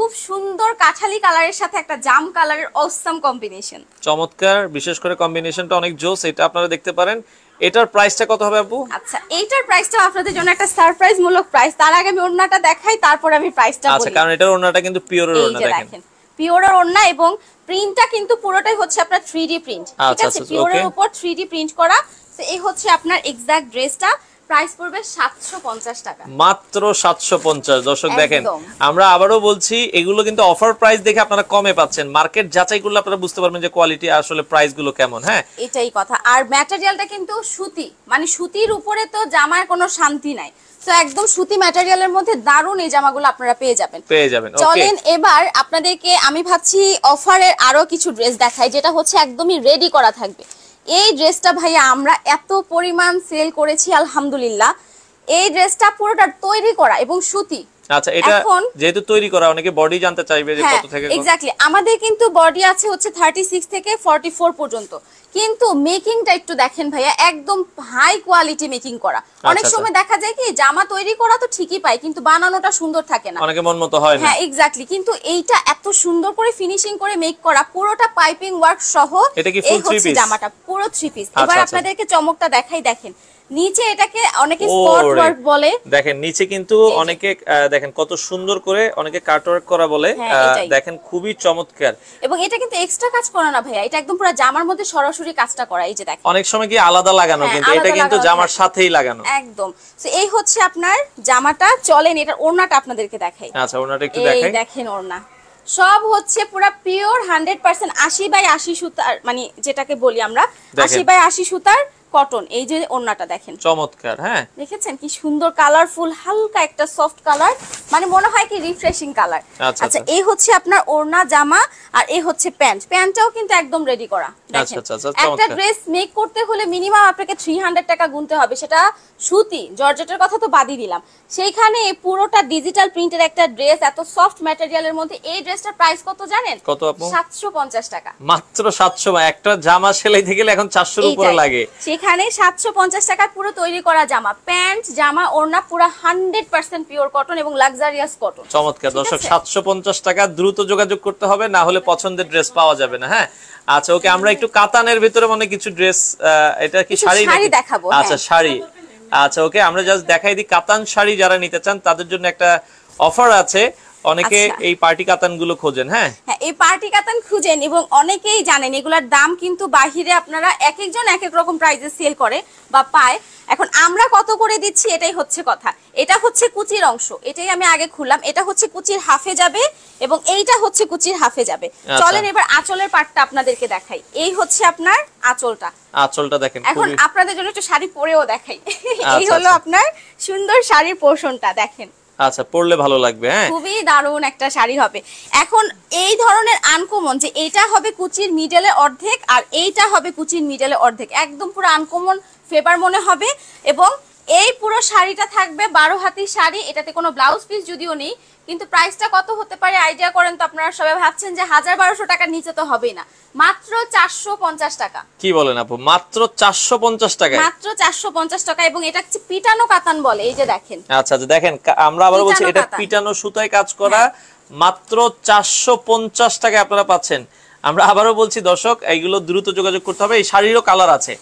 খুব সুন্দর কাঠালি কালারের সাথে একটা জাম কালারের অসাম কম্বিনেশন, চমৎকার। বিশেষ করে কম্বিনেশনটা অনেক জোস, এটা আপনারা দেখতে পারেন। এটার প্রাইসটা কত হবে আপু? আচ্ছা এইটার প্রাইসটা আপনাদের জন্য একটা সারপ্রাইজ মূলক প্রাইস। তার আগে আমি ওড়নাটা দেখাই, তারপর আমি প্রাইসটা বলি। আচ্ছা কারণ এটার ওড়নাটা কিন্তু পিওরের ওড়না দেখেন। পিওরের ওড়না এবং প্রিন্টটা কিন্তু পুরোটাই হচ্ছে আপনার 3D প্রিন্ট। ঠিক আছে পিওরের উপর 3D প্রিন্ট করা। তো এই হচ্ছে আপনার এক্সাক্ট ড্রেসটা। প্রাইস পড়বে 750 টাকা, মাত্র 750। দর্শক দেখেন আমরা আবারও বলছি এগুলো কিন্তু অফার প্রাইস দেখে আপনারা কমে পাচ্ছেন। মার্কেট যাচাই করলে আপনারা বুঝতে পারবেন যে কোয়ালিটি আসলে প্রাইস গুলো কেমন। হ্যাঁ এটাই কথা। আর ম্যাটেরিয়ালটা কিন্তু সুতি, মানে সুতির উপরে তো জামার কোনো শান্তি নাই। তো একদম সুতি ম্যাটেরিয়ালের মধ্যে দারুন এই জামাগুলো আপনারা পেয়ে যাবেন। চলেন এবার আপনাদেরকে আমি ভাবছি অফারের আরো কিছু ড্রেস দেখাই, যেটা হচ্ছে একদমই রেডি করা থাকবে। এই ড্রেসটা ভাইয়া আমরা এত পরিমাণ সেল করেছি আলহামদুলিল্লাহ। এই ড্রেসটা পুরোটা তৈরি করা এবং সুতি। আচ্ছা এটা যেহেতু তৈরি করা, অনেকে বডি জানতে চাইবে যে কত থেকে কত। এক্স্যাক্টলি আমাদের কিন্তু বডি আছে হচ্ছে 36 থেকে 44 পর্যন্ত, কিন্তু মেকিংটা একটু দেখেন ভাইয়া একদম হাই কোয়ালিটি মেকিং করা। অনেক সময় দেখা যায় কি জামা তৈরি করা তো ঠিকই পাই, কিন্তু বানানোটা সুন্দর থাকে না, অনেকে মন মতো হয় না। হ্যাঁ এক্স্যাক্টলি, কিন্তু এইটা এত সুন্দর করে ফিনিশিং করে মেক করা, পুরোটা পাইপিং ওয়ার্ক সহ। এটা কি ফুল 3 পিস? জামাটা পুরো 3 পিস। এবার আপনাদেরকে চমকটা দেখাই, দেখেন নিচে এটাকে অনেকে স্পট ওয়ার্ক বলে। দেখেন নিচে কিন্তু অনেকে দেখেন কত সুন্দর করে অনেকে কাট ওয়ার্ক করা বলে। দেখেন খুবই চমৎকার। এবং এটা কিন্তু এক্সট্রা কাজ করা না ভাইয়া, এটা একদম পুরো জামার মধ্যে সরাসরি কাজটা করা। এই যে দেখেন অনেক সময় কি আলাদা লাগানো, কিন্তু এটা কিন্তু জামার সাথেই লাগানো একদম। সো এই হচ্ছে আপনার জামাটা। চলেন এটার ওড়নাটা আপনাদেরকে দেখাই। আচ্ছা ওড়নাটা একটু দেখাই। এই দেখেন ওড়না সব হচ্ছে পুরো পিওর 100% 80/80 সুতার, মানে যেটাকে বলি আমরা 80/80 সুতার কটন। এই যে ওড়নাটা দেখেন চমৎকার। হ্যাঁ দেখেছেন কি সুন্দর কালারফুল, হালকা একটা সফট কালার, মানে মনে হয় কি রিফ্রেশিং কালার। আচ্ছা এই হচ্ছে আপনার ওড়না জামা, আর এই হচ্ছে প্যান্ট। প্যান্টটাও কিন্তু একদম রেডি করা। দেখেন একটা ড্রেস মেক করতে হলে মিনিমাম আপনাকে 300 টাকা গুনতে হবে, সেটা সুতি জর্জেটের কথা তো বাদই দিলাম। সেইখানে পুরোটা ডিজিটাল প্রিন্টের একটা ড্রেস এত সফট ম্যাটেরিয়ালের মধ্যে, এই ড্রেসটার প্রাইস কত জানেন? কত আপু? 750 টাকা। মাত্র 700। একটা জামা সেলাইতে গেলে এখন 400 এর উপরে লাগে। সেখানে 750 টাকায় পুরো তৈরি করা জামা, প্যান্ট জামা ওড়না পুরো 100% পিওর কটন এবং লাক্সারিয়াস কটন। চমৎকার। দর্শক 750 টাকা, দ্রুত যোগাযোগ করতে হবে, না হলে পছন্দের ড্রেস পাওয়া যাবে না। হ্যাঁ আচ্ছা ওকে, আমরা একটু কাতানের ভিতরে মনে কিছু ড্রেস, এটা কি শাড়ি দেখাবো? আচ্ছা শাড়ি। আচ্ছা ওকে, আমরা জাস্ট দেখাই দিই কাতান শাড়ি যারা নিতে চান তাদের জন্য একটা অফার আছে। অনেকে এই পার্টি কাতানগুলো খোঁজেন। হ্যাঁ হ্যাঁ, এই পার্টি কাতান খুঁজেন এবং অনেকেই জানেন এগুলার দাম কিন্তু বাহিরে আপনারা এক একজন এক এক রকম প্রাইসে সেল করে বা পায়। এখন আমরা কত করে দিচ্ছি এটাই হচ্ছে কথা। এটা হচ্ছে কুচির অংশ, এটাই আমি আগে খুললাম, এটা হচ্ছে কুচির হাফে যাবে এবং এইটা হচ্ছে কুচির হাফে যাবে। চলেন এবার আঁচলের পার্টটা আপনাদেরকে দেখাই। এই হচ্ছে আপনার আঁচলটা, আঁচলটা দেখেন। এখন আপনাদের জন্য একটু শাড়ি পরেও দেখাই। এই হলো আপনার সুন্দর শাড়ির পোরশনটা দেখেন। আচ্ছা, পরলে ভালো লাগবে। হ্যাঁ, খুবই দারুণ একটা শাড়ি হবে। এখন এই ধরনের আনকমন যে এটা হবে কুচির মিডলে অর্ধেক আর এইটা হবে কুচির মিডলে অর্ধেক, একদম পুরো আনকমন ফেভার মনে হবে। এবং এই পুরো শাড়িটা থাকবে 12 হাতের শাড়ি, এটাতে কোনো ব্লাউজ পিস যদিও নেই, কিন্তু প্রাইসটা কত হতে পারে আইডিয়া করেন তো? আপনারা সবাই ভাবছেন যে 1000-1200 টাকার নিচে তো হবেই না, মাত্র 450 টাকা। কি বলেন আপু, মাত্র 450 টাকা? মাত্র 450 টাকা। এবং এটা হচ্ছে পিটানো কাতান বলে, এই যে দেখেন। আচ্ছা আচ্ছা, দেখেন আমরা আবার বলছি এটা পিটানো সুতায় কাজ করা, মাত্র 450 টাকায় আপনারা পাচ্ছেন। আমরা আবারও বলছি দর্শক, এইগুলো দ্রুত যোগাযোগ করতে হবে। এই শাড়িরও কালার আছে,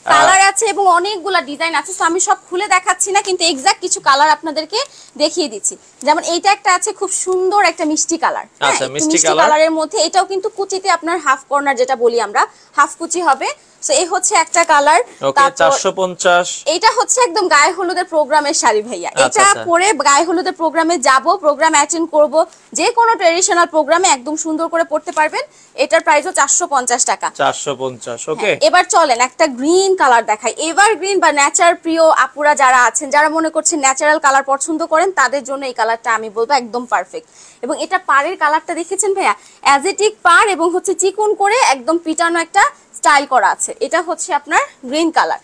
কালার আছে এবং অনেকগুলা ডিজাইন আছে, তো আমি সব খুলে দেখাচ্ছি না, কিন্তু এক্সাক্ট কিছু কালার আপনাদেরকে দেখিয়ে দিচ্ছি। যেমন এইটা একটা আছে খুব সুন্দর একটা মিষ্টি কালার। আচ্ছা, মিষ্টি কালারের মধ্যে এটাও কিন্তু কুচিতে আপনার হাফ কর্নার যেটা বলি আমরা, হাফ কুচি হবে। সো এই হচ্ছে একটা কালার। ওকে, 450। এটা হচ্ছে একদম গায়ে হলুদের প্রোগ্রামের শাড়ি ভাইয়া। এটা পরে গায়ে হলুদের প্রোগ্রামে যাব, প্রোগ্রাম অ্যাটেন্ড করব, যে কোনো ট্র্যাডিশনাল প্রোগ্রামে একদম সুন্দর করে পড়তে পারবেন। এটার প্রাইসও 450 টাকা। 450। ওকে, এবার চলেন একটা গ্রিন কালার দেখাই। এভার গ্রিন বা ন্যাচারাল প্রিয় আপুরা যারা আছেন, যারা মনে করছেন ন্যাচারাল কালার পছন্দ করেন, তাদের জন্য এই কালারটা আমি বলবো একদম পারফেক্ট। এবং এটা পাড়ের কালারটা দেখেছেন ভাইয়া, অ্যাজেটিক পাড় এবং হচ্ছে চিকন করে একদম পিটানো একটা স্টাইল করা আছে। এটা হচ্ছে আপনার গ্রিন কালার।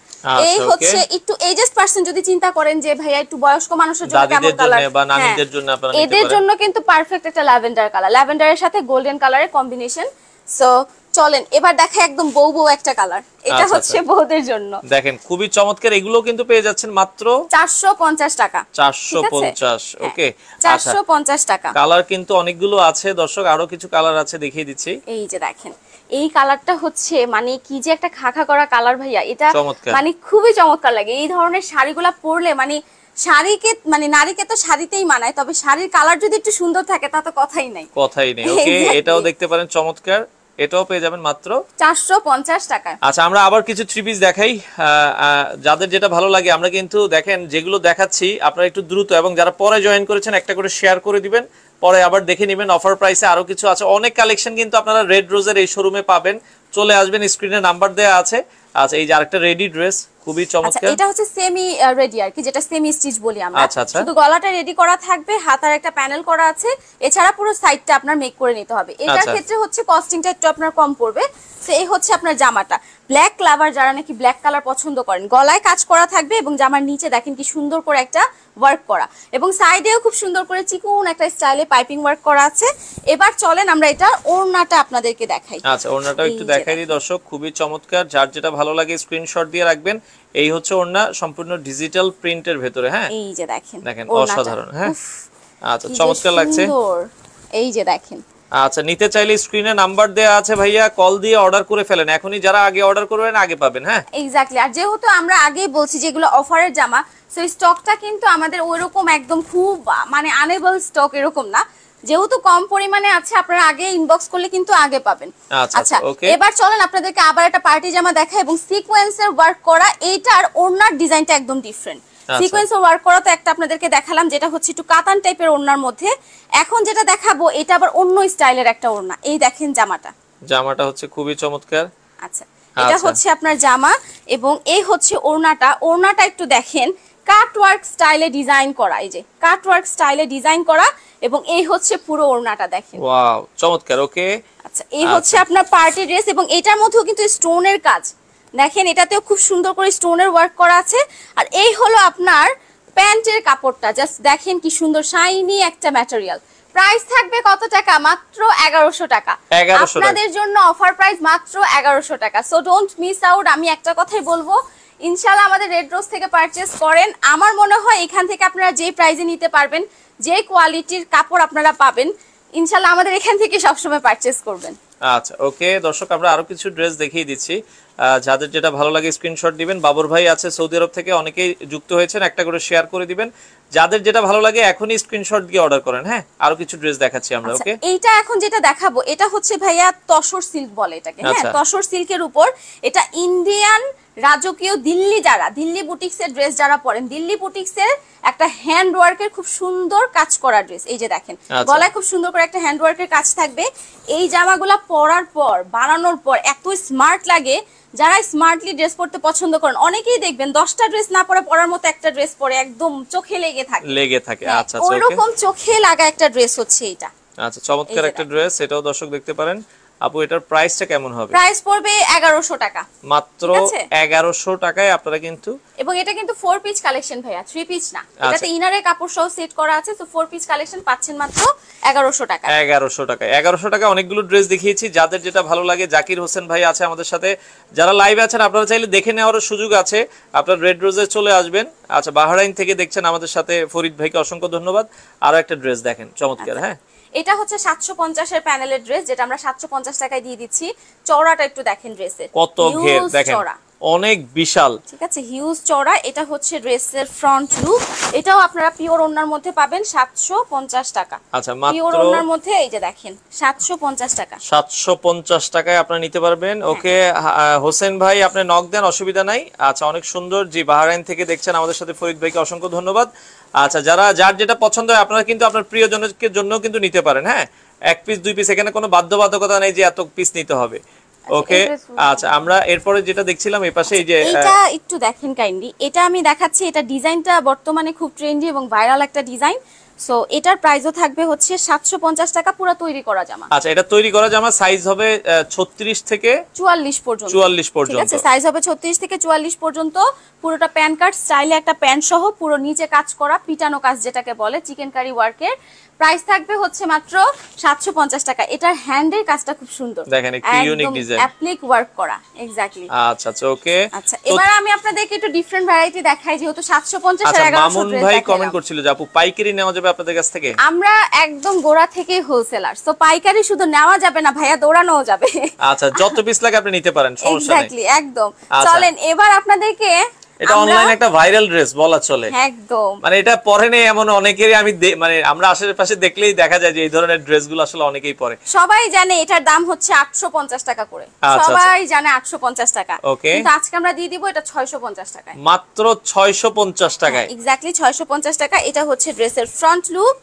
এই হচ্ছে একটু এজেস্ট পারসন যদি চিন্তা করেন যে ভাইয়া একটু বয়স্ক মানুষের জন্য কেমন কালার, বা নানীদের জন্য আপনারা নিতে পারেন, এদের জন্য কিন্তু পারফেক্ট একটা ল্যাভেন্ডার কালার, ল্যাভেন্ডারের সাথে গোল্ডেন কালারের কম্বিনেশন। সো চলেন এবার দেখা একদম বউ বউ একটা কালার, এটা হচ্ছে বউদের জন্য। দেখেন খুবই চমৎকার, এগুলো কিন্তু পেয়ে যাচ্ছেন মাত্র 450 টাকা। 450। ওকে, 450 টাকা। কালার কিন্তু অনেকগুলো আছে দর্শক, আরো কিছু কালার আছে দেখিয়ে দিচ্ছি। এই যে দেখেন, এই কালারটা হচ্ছে মানে কি যে একটা খাখা করা কালার ভাইয়া, এটা মানে খুবই চমৎকার লাগে। এই ধরনের শাড়িগুলা পরলে মানে শাড়িকে মানে নারীকে তো শাড়িতেই মানায়, তবে শাড়ির কালার যদি একটু সুন্দর থাকে তা তো কথাই নাই। ওকে, এটাও দেখতে পারেন চমৎকার, এটাও পেয়ে যাবেন মাত্র 450 টাকায়। আচ্ছা, আমরা আবার কিছু থ্রি পিস দেখাই, যাদের যেটা ভালো লাগে। আমরা কিন্তু দেখেন যেগুলো দেখাচ্ছি আপনারা একটু দ্রুত, এবং যারা পরে জয়েন করেছেন একটা করে শেয়ার করে দিবেন, পরে আবার দেখে নেবেন। অফার প্রাইসে আরো কিছু আছে, অনেক কালেকশন কিন্তু আপনারা রেড রোজের এই শোরুমে পাবেন। চলে আসবেন, স্ক্রিনে নাম্বার দেওয়া আছে। আচ্ছা, এই যে আরেকটা রেডি ড্রেস, খুবই চমৎকার। এটা হচ্ছে সেমি রেডি আর কি, যেটা সেমি স্টিচ বলি আমরা। শুধু গলাটা রেডি করা থাকবে, হাতার একটা প্যানেল করা আছে, এছাড়া পুরো সাইডটা আপনার মেক করে নিতে হবে। এটার ক্ষেত্রে হচ্ছে কস্টিংটা একটু আপনার কম পড়বে। সো এই হচ্ছে আপনার জামাটা, ব্ল্যাক লাভার যারা নাকি ব্ল্যাক কালার পছন্দ করেন, গলায় কাজ করা থাকবে এবং জামার নিচে দেখেন কি সুন্দর করে একটা ওয়ার্ক করা, এবং সাইডেও খুব সুন্দর করে চিকন একটা স্টাইলে পাইপিং ওয়ার্ক করা আছে। এবার চলেন আমরা এটা ওড়নাটা আপনাদেরকে দেখাই। আচ্ছা, ওড়নাটাও একটু দেখাই দিই দর্শক, খুবই চমৎকার। যার যেটা ভালো লাগে স্ক্রিনশট দিয়ে রাখবেন। এই হচ্ছে ওড়না, সম্পূর্ণ ডিজিটাল প্রিন্টের ভেতরে। হ্যাঁ, এই যে দেখেন, দেখেন অসাধারণ। হ্যাঁ, আচ্ছা, চমৎকার লাগছে। এই যে দেখেন। আচ্ছা, নিতে চাইলে স্ক্রিনে নাম্বার দেয়া আছে ভাইয়া, কল দিয়ে অর্ডার করে ফেলেন। এখনই যারা আগে অর্ডার করবেন আগে পাবেন। হ্যাঁ, এক্স্যাক্টলি। আর যেহেতু আমরা আগেই বলছি যেগুলো অফারের জামা, সো স্টকটা কিন্তু আমাদের ওইরকম একদম খুব মানে আনেবল স্টক এরকম না, যেহেতু কম পরিমাণে আছে, আপনারা আগে ইনবক্স করলে কিন্তু আগে পাবেন। আচ্ছা, এবার চলেন আপনাদেরকে আবার একটা পার্টি জামা দেখা, এবং সিকোয়েন্সের ওয়ার্ক করা। এইটার ওড়নার ডিজাইনটা একদম ডিফারেন্ট। সিকোয়েন্সের ওয়ার্ক করা তো একটা আপনাদেরকে দেখালাম, যেটা হচ্ছে একটু কাতান টাইপের ওড়নার মধ্যে। এখন যেটা দেখাবো এটা আবার অন্য স্টাইলের একটা ওড়না। এই দেখেন জামাটা হচ্ছে খুবই চমৎকার। আচ্ছা, এটা হচ্ছে আপনার জামা এবং এই হচ্ছে ওড়নাটা। ওড়নাটা একটু দেখেন, কাটওয়ার্ক স্টাইলে ডিজাইন করা, এই যে কাটওয়ার্ক স্টাইলে ডিজাইন করা, এবং এই হচ্ছে পুরো ওড়নাটা দেখেন। ওয়াও, চমৎকার। ওকে, আচ্ছা, এই হচ্ছে আপনার পার্টি ড্রেস, এবং এটার মধ্যেও কিন্তু স্টোনের কাজ দেখেন, এটাতেও খুব সুন্দর করে স্টোনের ওয়ার্ক করা আছে। আর এই হলো আপনার প্যান্টের কাপড়টা, জাস্ট দেখেন কি সুন্দর শাইনি একটা ম্যাটেরিয়াল। প্রাইস থাকবে কত টাকা? মাত্র 1100 টাকা। আপনাদের জন্য অফার প্রাইস মাত্র 1100 টাকা। So don't miss out. আমি একটা কথাই বলবো, ইনশাআল্লাহ আমাদের রেড রোজ থেকে পারচেজ করেন। আমার মনে হয় এখান থেকে আপনারা যে প্রাইসে নিতে পারবেন, যে কোয়ালিটির কাপড় আপনারা পাবেন, ইনশাআল্লাহ আমাদের এখান থেকে সবসময় পারচেজ করবেন। আচ্ছা ওকে দর্শক, আমরা আরো কিছু ড্রেস দেখিয়ে দিচ্ছি, যাদের যেটা ভালো লাগে স্ক্রিনশট দিবেন। বাবর ভাই আছে সৌদি আরব থেকে, অনেকেই যুক্ত হয়েছেন, একটা করে শেয়ার করে দিবেন। যাদের যেটা ভালো লাগে এখনই স্ক্রিনশট দিয়ে অর্ডার করেন। হ্যাঁ, আরো কিছু ড্রেস দেখাচ্ছি আমরা। ওকে, এইটা এখন যেটা দেখাবো এটা হচ্ছে ভাইয়া তসর সিল্ক বলে এটাকে। হ্যাঁ, তসর সিল্কের উপর এটা ইন্ডিয়ান রাজকীয় দিল্লি বুটিক্সের ড্রেস যারা পরেন, দিল্লি বুটিক্সের একটা হ্যান্ড ওয়ার্কের খুব সুন্দর কাজ করা ড্রেস। এই যে দেখেন, গলায় খুব সুন্দর করে একটা হ্যান্ড ওয়ার্কের কাজ থাকবে। এই জামাগুলা পরার পর, বানানোর পর এত স্মার্ট লাগে। যারা স্মার্টলি ড্রেস পরতে পছন্দ করেন, অনেকেই দেখবেন 10টা ড্রেস না পরে পরার মতো একটা ড্রেস পরে একদম চোখে লেগে থাকে। আচ্ছা, ওইরকম চোখে লাগা একটা ড্রেস হচ্ছে এটা। আচ্ছা, চমৎকার একটা ড্রেস, এটাও দর্শক দেখতে পারেন। আপু এটার প্রাইসটা কেমন হবে? প্রাইস পড়বে 1100 টাকা, মাত্র 1100 টাকায় আপনারা কিন্তু। এবং এটা কিন্তু 4 পিস কালেকশন ভাইয়া, 3 পিস না। এটাতে ইনারে কাপড় সহ সেট করা আছে, তো 4 পিস কালেকশন পাচ্ছেন মাত্র 1100 টাকা। 1100 টাকা অনেকগুলো ড্রেস দেখিয়েছি, যাদের যেটা ভালো লাগে। জাকির হোসেন ভাই আছে আমাদের সাথে, যারা লাইভে আছেন আপনারা চাইলে দেখে নেওয়ারও সুযোগ আছে, আপনারা রেড রোজে চলে আসবেন। আচ্ছা, বাহরাইন থেকে দেখছেন আমাদের সাথে ফরিদ ভাইকে অসংখ্য ধন্যবাদ। আরো একটা ড্রেস দেখেন, চমৎকার। হ্যাঁ, এটা হচ্ছে 750 এর প্যানেলের ড্রেস, যেটা আমরা 750 টাকায় দিয়ে দিচ্ছি। চওড়াটা একটু দেখেন, ড্রেসের কত ঘের দেখেন, অনেক বিশাল, ঠিক আছে, হিউজ চওড়া। এটা হচ্ছে ড্রেসের ফ্রন্ট লুক। এটাও আপনারা পিওর ওন্নার মধ্যে পাবেন 750 টাকা। আচ্ছা, মাত্র পিওর ওন্নার মধ্যে এই যে দেখেন 750 টাকা। 750 টাকায় আপনারা নিতে পারবেন। ওকে হোসেন ভাই, আপনি নক দেন, অসুবিধা নাই। আচ্ছা, অনেক সুন্দর। জি, বাহরাইন থেকে দেখছেন আমাদের সাথে ফরিদ ভাইকে অসংখ্য ধন্যবাদ। আচ্ছা, যার যেটা পছন্দ হয় আপনারা কিন্তু আপনার প্রিয়জনের জন্য কিন্তু নিতে পারেন। হ্যাঁ, 1 পিস 2 পিস, এখানে কোনো বাধ্যবাধকতা নেই যে এত পিস নিতে হবে। ওকে, আচ্ছা, আমরা এরপরে যেটা দেখছিলাম এই পাশে, এই যে এটা একটু দেখেন কাইন্ডলি, এটা আমি দেখাচ্ছি। এটা ডিজাইনটা বর্তমানে খুব ট্রেন্ডি এবং ভাইরাল একটা ডিজাইন। সো এটার প্রাইসও থাকবে হচ্ছে 750 টাকা, পুরো তৈরি করা জামা। আচ্ছা, এটা তৈরি করা জামা, সাইজ হবে 36 থেকে 44 পর্যন্ত। 44 পর্যন্ত, ঠিক আছে, সাইজ হবে 36 থেকে 44 পর্যন্ত। পুরোটা প্যান কাট স্টাইলে একটা প্যান্ট সহ, পুরো নিচে কাজ করা পিটানো কাজ যেটাকে বলে চিকেন কারি ওয়ার্কের। প্রাইস থাকবে হচ্ছে মাত্র 750 টাকা। এটার হ্যান্ডের কাজটা খুব সুন্দর, দেখেন একটু ইউনিক ডিজাইন, অ্যাপ্লিক ওয়ার্ক করা। এক্স্যাক্টলি। আচ্ছা আচ্ছা, ওকে। আচ্ছা, এবার আমি আপনাদেরকে একটু ডিফারেন্ট ভ্যারাইটি দেখাই, যেহেতু 750 আর 1100। মামুন ভাই কমেন্ট করছিল যে আপু পাইকারি নেওয়া যাবে আপনাদের কাছ থেকে? আমরা একদম গোড়া থেকে হোলসেলার, সো পাইকারি শুধু নেওয়া যাবে না ভাইয়া, দৌড়ানোও যাবে। আচ্ছা, যত পিস লাগে আপনি নিতে পারেন, সমস্যা নেই। এক্স্যাক্টলি, একদম। চলেন এবার আপনাদেরকে, এটা অনলাইন একটা ভাইরাল ড্রেস বলা চলে। একদম, মানে এটা পরে নেই এমন অনেকেরই আমি মানে আমরা আশেপাশে দেখলেই দেখা যায় যে এই ধরনের ড্রেসগুলো আসলে অনেকেই পরে। সবাই জানে এটার দাম হচ্ছে 850 টাকা করে, সবাই জানে 850 টাকা। কিন্তু আজকে আমরা দিয়ে দিব এটা 650 টাকায়, মাত্র 650 টাকায়। এক্স্যাক্টলি 650 টাকা। এটা হচ্ছে ড্রেসের ফ্রন্ট লুক।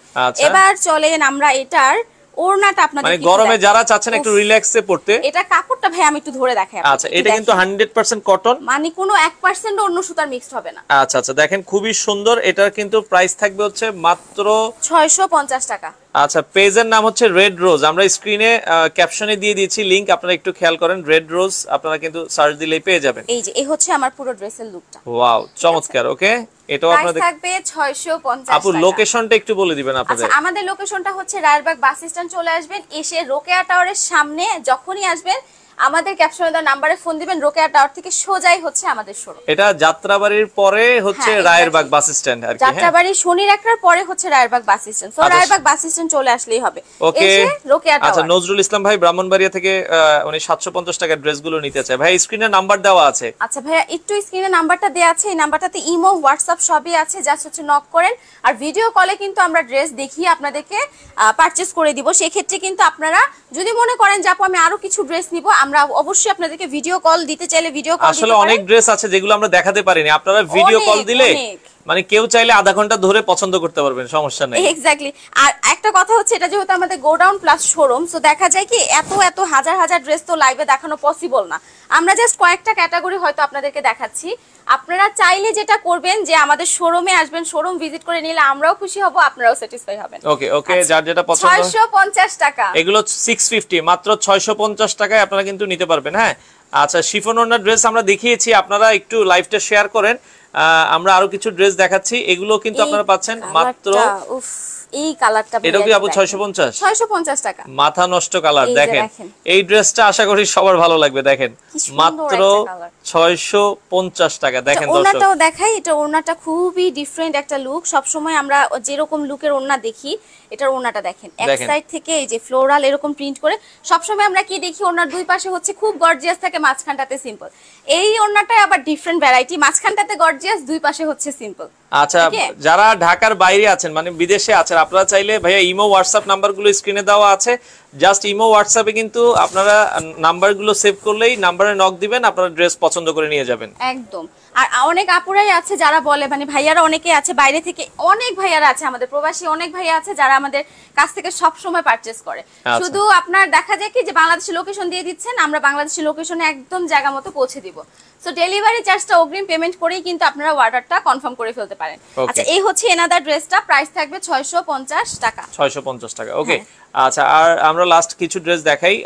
এবার চলেন আমরা এটার ওড়নাটা আপনাদের, মানে গরমে যারা চাচ্ছেন একটু রিল্যাক্সে পড়তে, এটা কাপড়টা ভাই আমি একটু ধরে দেখাই। আচ্ছা, এটা কিন্তু 100% কটন, মানে কোনো 1% অন্য সুতার মিক্সড হবে না। আচ্ছা আচ্ছা, দেখেন খুবই সুন্দর। এটার কিন্তু প্রাইস থাকবে হচ্ছে মাত্র 650 টাকা। আচ্ছা, পেজের নাম হচ্ছে রেড রোজ, আমরা স্ক্রিনে ক্যাপশনে দিয়ে দিয়েছি লিংক, আপনারা একটু খেয়াল করেন। রেড রোজ আপনারা কিন্তু সার্চ দিলেই পেয়ে যাবেন। এই যে এই হচ্ছে আমার পুরো ড্রেসের লুকটা। ওয়াও, চমৎকার। ওকে, এটাও আপনাদের থাকবে 650 টাকা। আপু লোকেশনটা একটু বলে দিবেন আপনাদের। আচ্ছা, আমাদের লোকেশনটা হচ্ছে রায়েরবাগ বাস স্ট্যান্ড। চলে আসবেন, এসে রোকেয়া টাওয়ারের সামনে যখনই আসবেন আমাদের ক্যাপশনে দেওয়া নম্বরে ফোন দিবেন। রোকেয়া টাওয়ার থেকে সোজাই হচ্ছে আমাদের শোরুম। এটা যাত্রাবাড়ির পরে হচ্ছে রায়েরবাগ বাস স্ট্যান্ড আর কি। যাত্রাবাড়ি শনির একটার পরে হচ্ছে Rayerbag bus stand. So Rayerbag bus stand চলে আসলেই হবে। ওকে, রোকেয়া টাওয়ার। আচ্ছা, নজরুল ইসলাম ভাই ব্রাহ্মণবাড়িয়া থেকে উনি 750 টাকার ড্রেসগুলো নিতে চায়। ভাই স্ক্রিনে নাম্বার দেওয়া আছে। আচ্ছা ভাইয়া, একটু স্ক্রিনে নাম্বারটা দেওয়া আছে, এই নাম্বারটাতে ইমো হোয়াটসঅ্যাপ সবই আছে, জাস্ট হচ্ছে নক করেন। আর ভিডিও কলে কিন্তু আমরা ড্রেস দেখিয়ে আপনাদেরকে পারচেজ করে দিব। সেই ক্ষেত্রে কিন্তু আপনারা যদি মনে করেন যে আপু আমি আরো কিছু ড্রেস নিব, আমরা অবশ্যই আপনাদেরকে ভিডিও কল দিতে চাইলে ভিডিও কল দিতে পারেন। আসলে অনেক ড্রেস আছে যেগুলো আমরা দেখাতে পারিনি, আপনারা ভিডিও কল দিলে মানে কেউ চাইলে আধা ঘন্টা ধরে পছন্দ করতে পারবেন, সমস্যা নেই। এক্স্যাক্টলি। আর একটা কথা হচ্ছে, এটা যেহেতু আমাদের গোডাউন প্লাস শোরুম, সো দেখা যায় কি এত হাজার হাজার ড্রেস তো লাইভে দেখানো পসিবল না। আমরা জাস্ট কয়েকটা ক্যাটাগরি হয়তো আপনাদেরকে দেখাচ্ছি। আপনারা চাইলে যেটা করবেন যে আমাদের শোরুমে আসবেন, শোরুম ভিজিট করে নিলে আমরাও খুশি হব, আপনারাও স্যাটিসফাই হবেন। ওকে ওকে, যার যেটা পছন্দ। 650 টাকা, এগুলো 650, মাত্র 650 টাকায় আপনারা কিন্তু নিতে পারবেন। হ্যাঁ, আচ্ছা, শিফন ওড়নার ড্রেস আমরা দেখিয়েছি, আপনারা একটু লাইভটা শেয়ার করেন। আমরা আরো কিছু ড্রেস দেখাচ্ছি, এগুলো কিন্তু আপনারা পাচ্ছেন মাত্র, এই কালারটা এটা কি আপু 650 টাকা, মাথা নষ্ট কালার। দেখেন এই ড্রেসটা আশা করি সবার ভালো লাগবে। দেখেন মাত্র 650 টাকা। দেখেন দর্শক, ওড়নাটাও দেখাই। এটা ওড়নাটা খুবই ডিফারেন্ট একটা লুক। সব সময় আমরা যেরকম লুকের ওড়না দেখি এটার ওড়নাটা দেখেন এক সাইড থেকে এই যে ফ্লোরাল এরকম প্রিন্ট করে। সবসময় আমরা কি দেখি ওড়নার দুই পাশে হচ্ছে খুব গর্জিয়াস থাকে, মাঝখানটাতে সিম্পল। এই ওড়নাটাই আবার ডিফারেন্ট ভ্যারাইটি, মাঝখানটাতে গর্জিয়াস, দুই পাশে হচ্ছে সিম্পল। আচ্ছা, যারা ঢাকার বাইরে আছেন মানে বিদেশে আছেন, আপনারা চাইলে ভাইয়া ইমো হোয়াটসঅ্যাপ নাম্বারগুলো স্ক্রিনে দেওয়া আছে, জাস্ট ইমো হোয়াটসঅ্যাপে কিন্তু আপনারা নাম্বারগুলো সেভ করলেই নাম্বারে নক দিবেন, আপনারা ড্রেস পছন্দ করে নিয়ে যাবেন একদম। আর অনেক আপুরাই আছে যারা বলে, মানে ভাইয়ারা অনেকে আছে বাইরে থেকে, অনেক ভাইয়ারা আছে আমাদের প্রবাসী, অনেক ভাইয়া আছে যারা আমাদের কাছ থেকে সব সময় পারচেজ করে। শুধু আপনার দেখা যায় কি যে বাংলাদেশের লোকেশন দিয়ে দিচ্ছেন, আমরা বাংলাদেশের লোকেশনে একদম জায়গা মতো পৌঁছে দিব। সো ডেলিভারি চার্জটা অগ্রিম পেমেন্ট করেই কিন্তু আপনারা অর্ডারটা কনফার্ম করে ফেলতে পারেন। আচ্ছা, এই হচ্ছে এনাদার ড্রেসটা, প্রাইস থাকবে 650 টাকা। 650 টাকা, ওকে। আচ্ছা, আর আমরা লাস্ট কিছু ড্রেস দেখাই,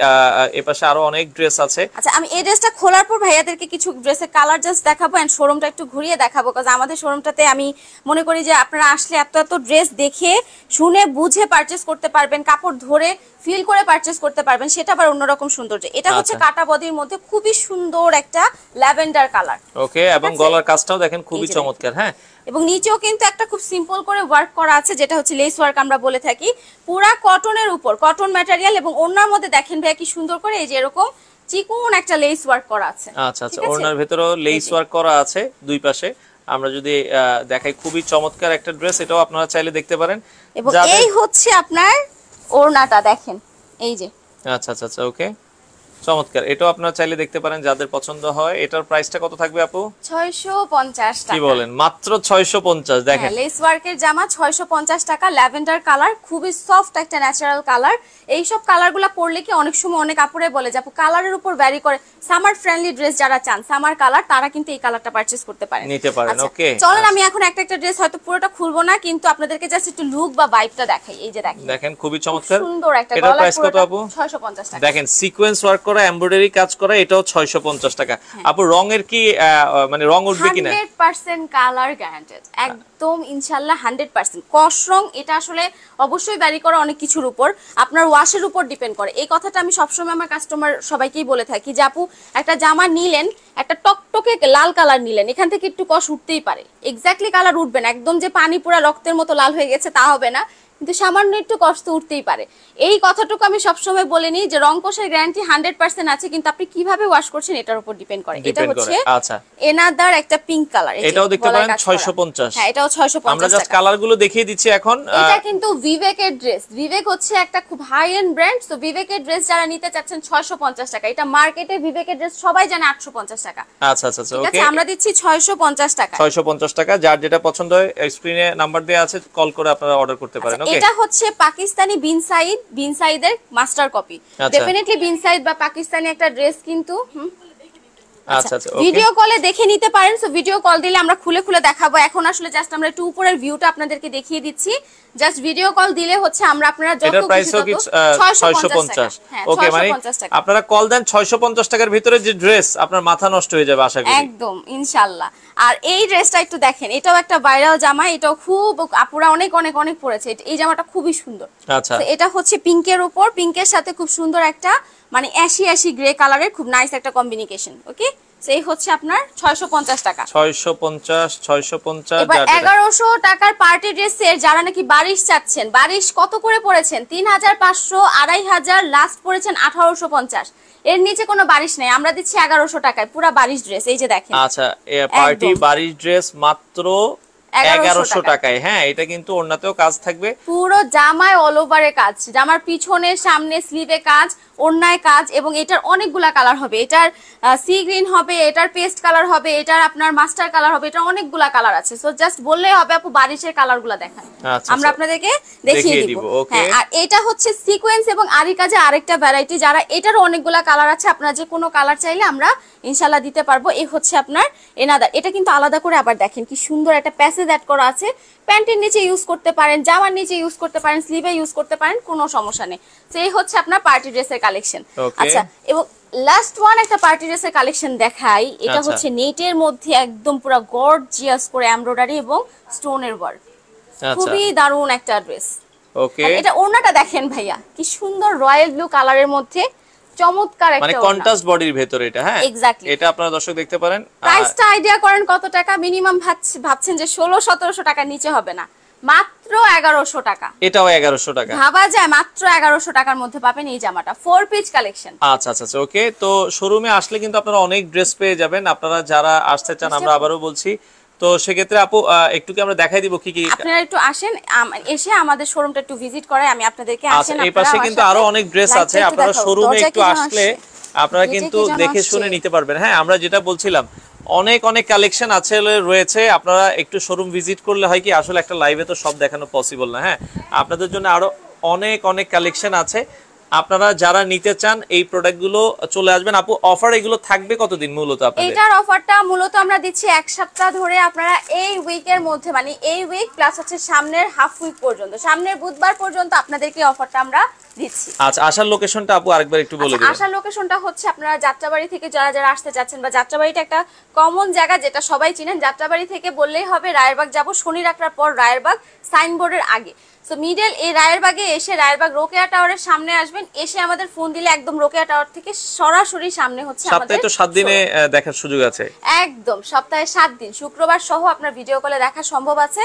এপাশে আরো অনেক ড্রেস আছে। আচ্ছা, আমি এই ড্রেসটা খোলার পর ভাইয়াদেরকে কিছু ড্রেসের কালার জাস্ট দেখাবো এন্ড শোরুমটা একটু ঘুরিয়ে দেখাবো, কারণ আমাদের শোরুমটাতে আমি মনে করি যে আপনারা আসলে এত এত ড্রেস দেখে শুনে বুঝে পারচেজ করতে পারবেন, কাপড় ধরে ফিল করে পারচেজ করতে পারবেন, সেটা আবার অন্যরকম সৌন্দর্য। এটা হচ্ছে কাটা বডির মধ্যে খুবই সুন্দর একটা ল্যাভেন্ডার কালার, ওকে, এবং গলার কাজটাও দেখেন খুবই চমৎকার। হ্যাঁ, এবং নিচেও কিন্তু একটা খুব সিম্পল করে ওয়ার্ক করা আছে, যেটা হচ্ছে লেস ওয়ার্ক আমরা বলে থাকি। পুরা কটনের উপর, কটন ম্যাটেরিয়াল, এবং ওড়নার মধ্যে দেখেন ভাইয়া কি সুন্দর করে এই যে এরকম চিকন একটা লেস ওয়ার্ক করা আছে। আচ্ছা আচ্ছা, ওড়নার ভিতরেও লেস ওয়ার্ক করা আছে দুই পাশে। আমরা যদি দেখাই, খুবই চমৎকার একটা ড্রেস, এটাও আপনারা চাইলে দেখতে পারেন। এবং এই হচ্ছে আপনার ওড়নাটা দেখেন, এই যে। আচ্ছা আচ্ছা আচ্ছা, ওকে, চমৎকার। এটাও আপনারা চাইলে দেখতে পারেন যাদের পছন্দ হয়। এটার প্রাইসটা কত থাকবে আপু? 650 টাকা। কি বলেন, মাত্র 650? দেখেন লেস ওয়ার্কের জামা 650 টাকা, ল্যাভেন্ডার কালার, খুবই সফট একটা ন্যাচারাল কালার। এই সব কালারগুলো পরলে কি অনেক সময় অনেক আপুরে বলে যে আপু কালারের উপর ভ্যারি করে, সামার ফ্রেন্ডলি ড্রেস যারা চান, সামার কালার, তারা কিন্তু এই কালারটা পারচেজ করতে পারেন, নিতে পারেন। ওকে, চলেন আমি এখন একটা একটা ড্রেস হয়তো পুরোটা খুলবো না, কিন্তু আপনাদেরকে জাস্ট একটু লুক বা ভাইবটা দেখাই। এই যে দেখেন খুবই চমৎকার সুন্দর একটা, এটার প্রাইস কত আপু? 650 টাকা। দেখেন সিকোয়েন্স ওয়ার্ক করা, এমব্রয়ডারি কাজ করা, এটাও 650 টাকা। আপু রঙের কি মানে রং উঠবে কিনা? 100% কালার গ্যারান্টেড, একদম ইনশাআল্লাহ 100%। কস রং এটা আসলে অবশ্যই ভ্যারি করে অনেক কিছুর উপর, আপনার ওয়াশের উপর ডিপেন্ড করে। এই কথাটা আমি সবসময় আমার কাস্টমার সবাইকেই বলে থাকি যে আপু একটা জামা নিলেন, একটা টকটকে লাল কালার নিলেন, এখান থেকে একটু কস উঠতেই পারে, এক্স্যাক্টলি কালার উঠবে না, একদম যে পানি পুরা রক্তের মতো লাল হয়ে গেছে তা হবে না, কিন্তু সামান্য একটু কষ্ট উঠতেই পারে। এই কথাটুকু আমি সবসময় বলে নিই যে রং কোষের গ্যারান্টি 100% আছে, কিন্তু আপনি কিভাবে ওয়াশ করছেন এটার উপর ডিপেন্ড করে। এটা হচ্ছে আচ্ছা এনাদার একটা পিঙ্ক কালার, এটাও দেখতে পারেন 650। হ্যাঁ, এটাও 650 আমরা জাস্ট কালারগুলো দেখিয়ে দিচ্ছি এখন। এটা কিন্তু ভিভেকের ড্রেস, ভিভেক হচ্ছে একটা খুব হাই এন্ড ব্র্যান্ড, তো ভিভেকের ড্রেস যারা নিতে চাচ্ছেন 650 টাকা। এটা মার্কেটে ভিভেকের ড্রেস সবাই জানে 850 টাকা। আচ্ছা আচ্ছা আচ্ছা, ওকে, আমরা দিচ্ছি 650 টাকা। 650 টাকা, যার যেটা পছন্দ হয় স্ক্রিনে নাম্বার দেয়া আছে, কল করে আপনারা অর্ডার করতে পারেন। ওকে, এটা হচ্ছে পাকিস্তানি বিন সাইদের মাস্টার কপি, ডেফিনেটলি বিন সাইদ বা পাকিস্তানি একটা ড্রেস কিন্তু। আচ্ছা আচ্ছা, ভিডিও কলে দেখে নিতে পারেন, সো ভিডিও কল দিলে আমরা খুলে খুলে দেখাবো। এখন আসলে জাস্ট আমরা একটু উপরের ভিউটা আপনাদেরকে দেখিয়ে দিচ্ছি, জাস্ট ভিডিও কল দিলে হচ্ছে আমরা আপনারা যত খুশি তত 650। ওকে, মানে আপনারা কল দেন 650 টাকার ভিতরে যে ড্রেস আপনার মাথা নষ্ট হয়ে যাবে আশা করি, একদম ইনশাআল্লাহ। আর এই ড্রেসটা একটু দেখেন, এটাও একটা ভাইরাল জামা, এটাও খুব আপুরা অনেক অনেক অনেক পরেছে, এই জামাটা খুবই সুন্দর। আচ্ছা, এটা হচ্ছে পিঙ্কের উপর, পিঙ্কের সাথে খুব সুন্দর একটা মানে অ্যাশি গ্রে কালারের খুব নাইস একটা কম্বিনেশন। ওকে, সেই হচ্ছে আপনার 650 টাকা। 650 এবার 1100 টাকার পার্টি ড্রেসের যারা নাকি বারিশ চাচ্ছেন, বারিশ কত করে পড়েছেন? 3500, 2500, লাস্ট পড়েছেন 1850। এর নিচে কোনো বারিশ নেই, আমরা দিচ্ছি 1100 টাকায় পুরো বারিশ ড্রেস। এই যে দেখেন, আচ্ছা, পার্টি বারিশ ড্রেস মাত্র 1100 টাকায়। হ্যাঁ, এটা কিন্তু ওড়নাতেও কাজ থাকবে, পুরো জামায় অল ওভারে কাজ, জামার পিছনে সামনে স্লিভে কাজ, ওড়নায় কাজ, এবং এটার অনেকগুলা কালার হবে। এটার সি গ্রিন হবে, এটার পেস্ট কালার হবে, এটার আপনার মাস্টার কালার হবে, এটার অনেকগুলা কালার আছে। সো জাস্ট বললেই হবে আপু বারিশের কালারগুলো দেখান, আমরা আপনাদেরকে দেখিয়ে দিব। হ্যাঁ, আর এটা হচ্ছে সিকোয়েন্স এবং আরি কাজে আরেকটা ভ্যারাইটি, যারা এটারও অনেকগুলা কালার আছে, আপনারা যে কোনো কালার চাইলে আমরা ইনশাআল্লাহ দিতে পারবো। এই হচ্ছে আপনার এনাদার, এটা কিন্তু আলাদা করে আবার দেখেন কি সুন্দর একটা প্যাসেজ অ্যাড করা আছে, প্যান্টের নিচে ইউজ করতে পারেন, জামার নিচে ইউজ করতে পারেন, স্লিভে ইউজ করতে পারেন, কোনো সমস্যা নেই। তো এই হচ্ছে আপনার পার্টি ড্রেসের কালেকশন। আচ্ছা, এবং লাস্ট ওয়ান একটা পার্টি ড্রেসের কালেকশন দেখাই। এটা হচ্ছে নেটের মধ্যে একদম পুরো গর্জিয়াস করে এমব্রয়ডারি এবং স্টোনের ওয়ার্ক, খুবই দারুণ একটা ড্রেস। ওকে, এটা ওড়নাটা দেখেন ভাইয়া কি সুন্দর রয়্যাল ব্লু কালারের মধ্যে চমৎকার একটা, মানে কন্ট্রাস্ট বডির ভিতরে এটা। হ্যাঁ, এক্স্যাক্টলি, এটা আপনারা দর্শক দেখতে পারেন। প্রাইসটা আইডিয়া করেন কত টাকা? মিনিমাম ভাবছেন যে 1600-1700 টাকার নিচে হবে না, মাত্র 1100 টাকা। এটাও 1100 টাকা, ভাবা যায় মাত্র 1100 টাকার মধ্যে পাবেন এই জামাটা, 4 পিস কালেকশন। আচ্ছা আচ্ছা আচ্ছা, ওকে। তো শোরুমে আসলে কিন্তু আপনারা অনেক ড্রেস পেয়ে যাবেন। আপনারা যারা আসতে চান, আমরা আবারও বলছি, তো সেক্ষেত্রে আপু একটু কি আমরা দেখাই দিব কি কি? আপনারা একটু আসেন, এসে আমাদের শোরুমটা একটু ভিজিট করে আমি আপনাদেরকে আসেন। এই পাশে কিন্তু আরো অনেক ড্রেস আছে, আপনারা শোরুমে একটু আসলে আপনারা কিন্তু দেখে শুনে নিতে পারবেন। হ্যাঁ, আমরা যেটা বলছিলাম অনেক অনেক কালেকশন আছে রয়েছে, আপনারা একটু শোরুম ভিজিট করলে হয় কি, আসলে একটা লাইভে তো সব দেখানো পসিবল না। হ্যাঁ, আপনাদের জন্য আরো অনেক অনেক কালেকশন আছে, আপনারা যারা নিতে চান এই প্রোডাক্টগুলো চলে আসবেন। আপু অফার এগুলো থাকবে কতদিন মূলত আপনাদের? এটার অফারটা মূলত আমরা দিচ্ছি 1 সপ্তাহ ধরে, আপনারা এই উইকের মধ্যে, মানে এই উইক প্লাস হচ্ছে সামনের হাফ উইক পর্যন্ত, সামনের বুধবার পর্যন্ত আপনাদেরকে অফারটা আমরা দিচ্ছি। আচ্ছা, আসার লোকেশনটা আপু আরেকবার একটু বলে দিন। আসার লোকেশনটা হচ্ছে আপনারা যাত্রাবাড়ি থেকে যারা যারা আসতে যাচ্ছেন, বা যাত্রাবাড়িটা একটা কমন জায়গা যেটা সবাই চিনেন, যাত্রাবাড়ি থেকে বললেই হবে রায়েরবাগ যাব, শনি রাখার পর রায়েরবাগ সাইনবোর্ডের আগে। সো মিডল এই রায়েরবাগে এসে রায়েরবাগ রোকেয়া টাওয়ারের সামনে আসবেন, এসে আমাদের ফোন দিলে একদম রোকেয়া টাওয়ার থেকে সরাসরি সামনে হচ্ছে আমাদের। সপ্তাহে তো 7 দিনে দেখার সুযোগ আছে? একদম সপ্তাহে 7 দিন, শুক্রবার সহ আপনার ভিডিও কলে দেখা সম্ভব আছে।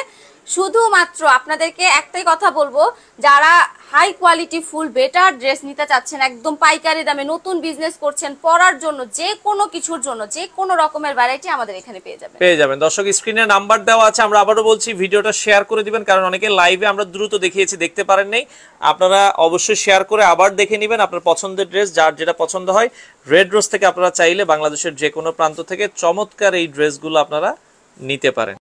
শুধুমাত্র আপনাদেরকে একটাই কথা বলবো, যারা high quality full better dress নিতে চাচ্ছেন, একদম পাইকারি দামে, নতুন বিজনেস করছেন, পরার জন্য, যে কোনো কিছুর জন্য, যে কোনো রকমের ভ্যারাইটি আমাদের এখানে পেয়ে যাবেন। দর্শক স্ক্রিনে নাম্বার দেওয়া আছে, আমরা আবারও বলছি ভিডিওটা শেয়ার করে দিবেন, কারণ অনেকে লাইভে আমরা দ্রুত দেখিয়েছি, দেখতে পারেন নাই। আপনারা অবশ্যই শেয়ার করে আবার দেখে নেবেন আপনার পছন্দের ড্রেস, যার যেটা পছন্দ হয়। রেড রোজ থেকে আপনারা চাইলে বাংলাদেশের যে কোনো প্রান্ত থেকে চমৎকার এই ড্রেসগুলো আপনারা নিতে পারেন।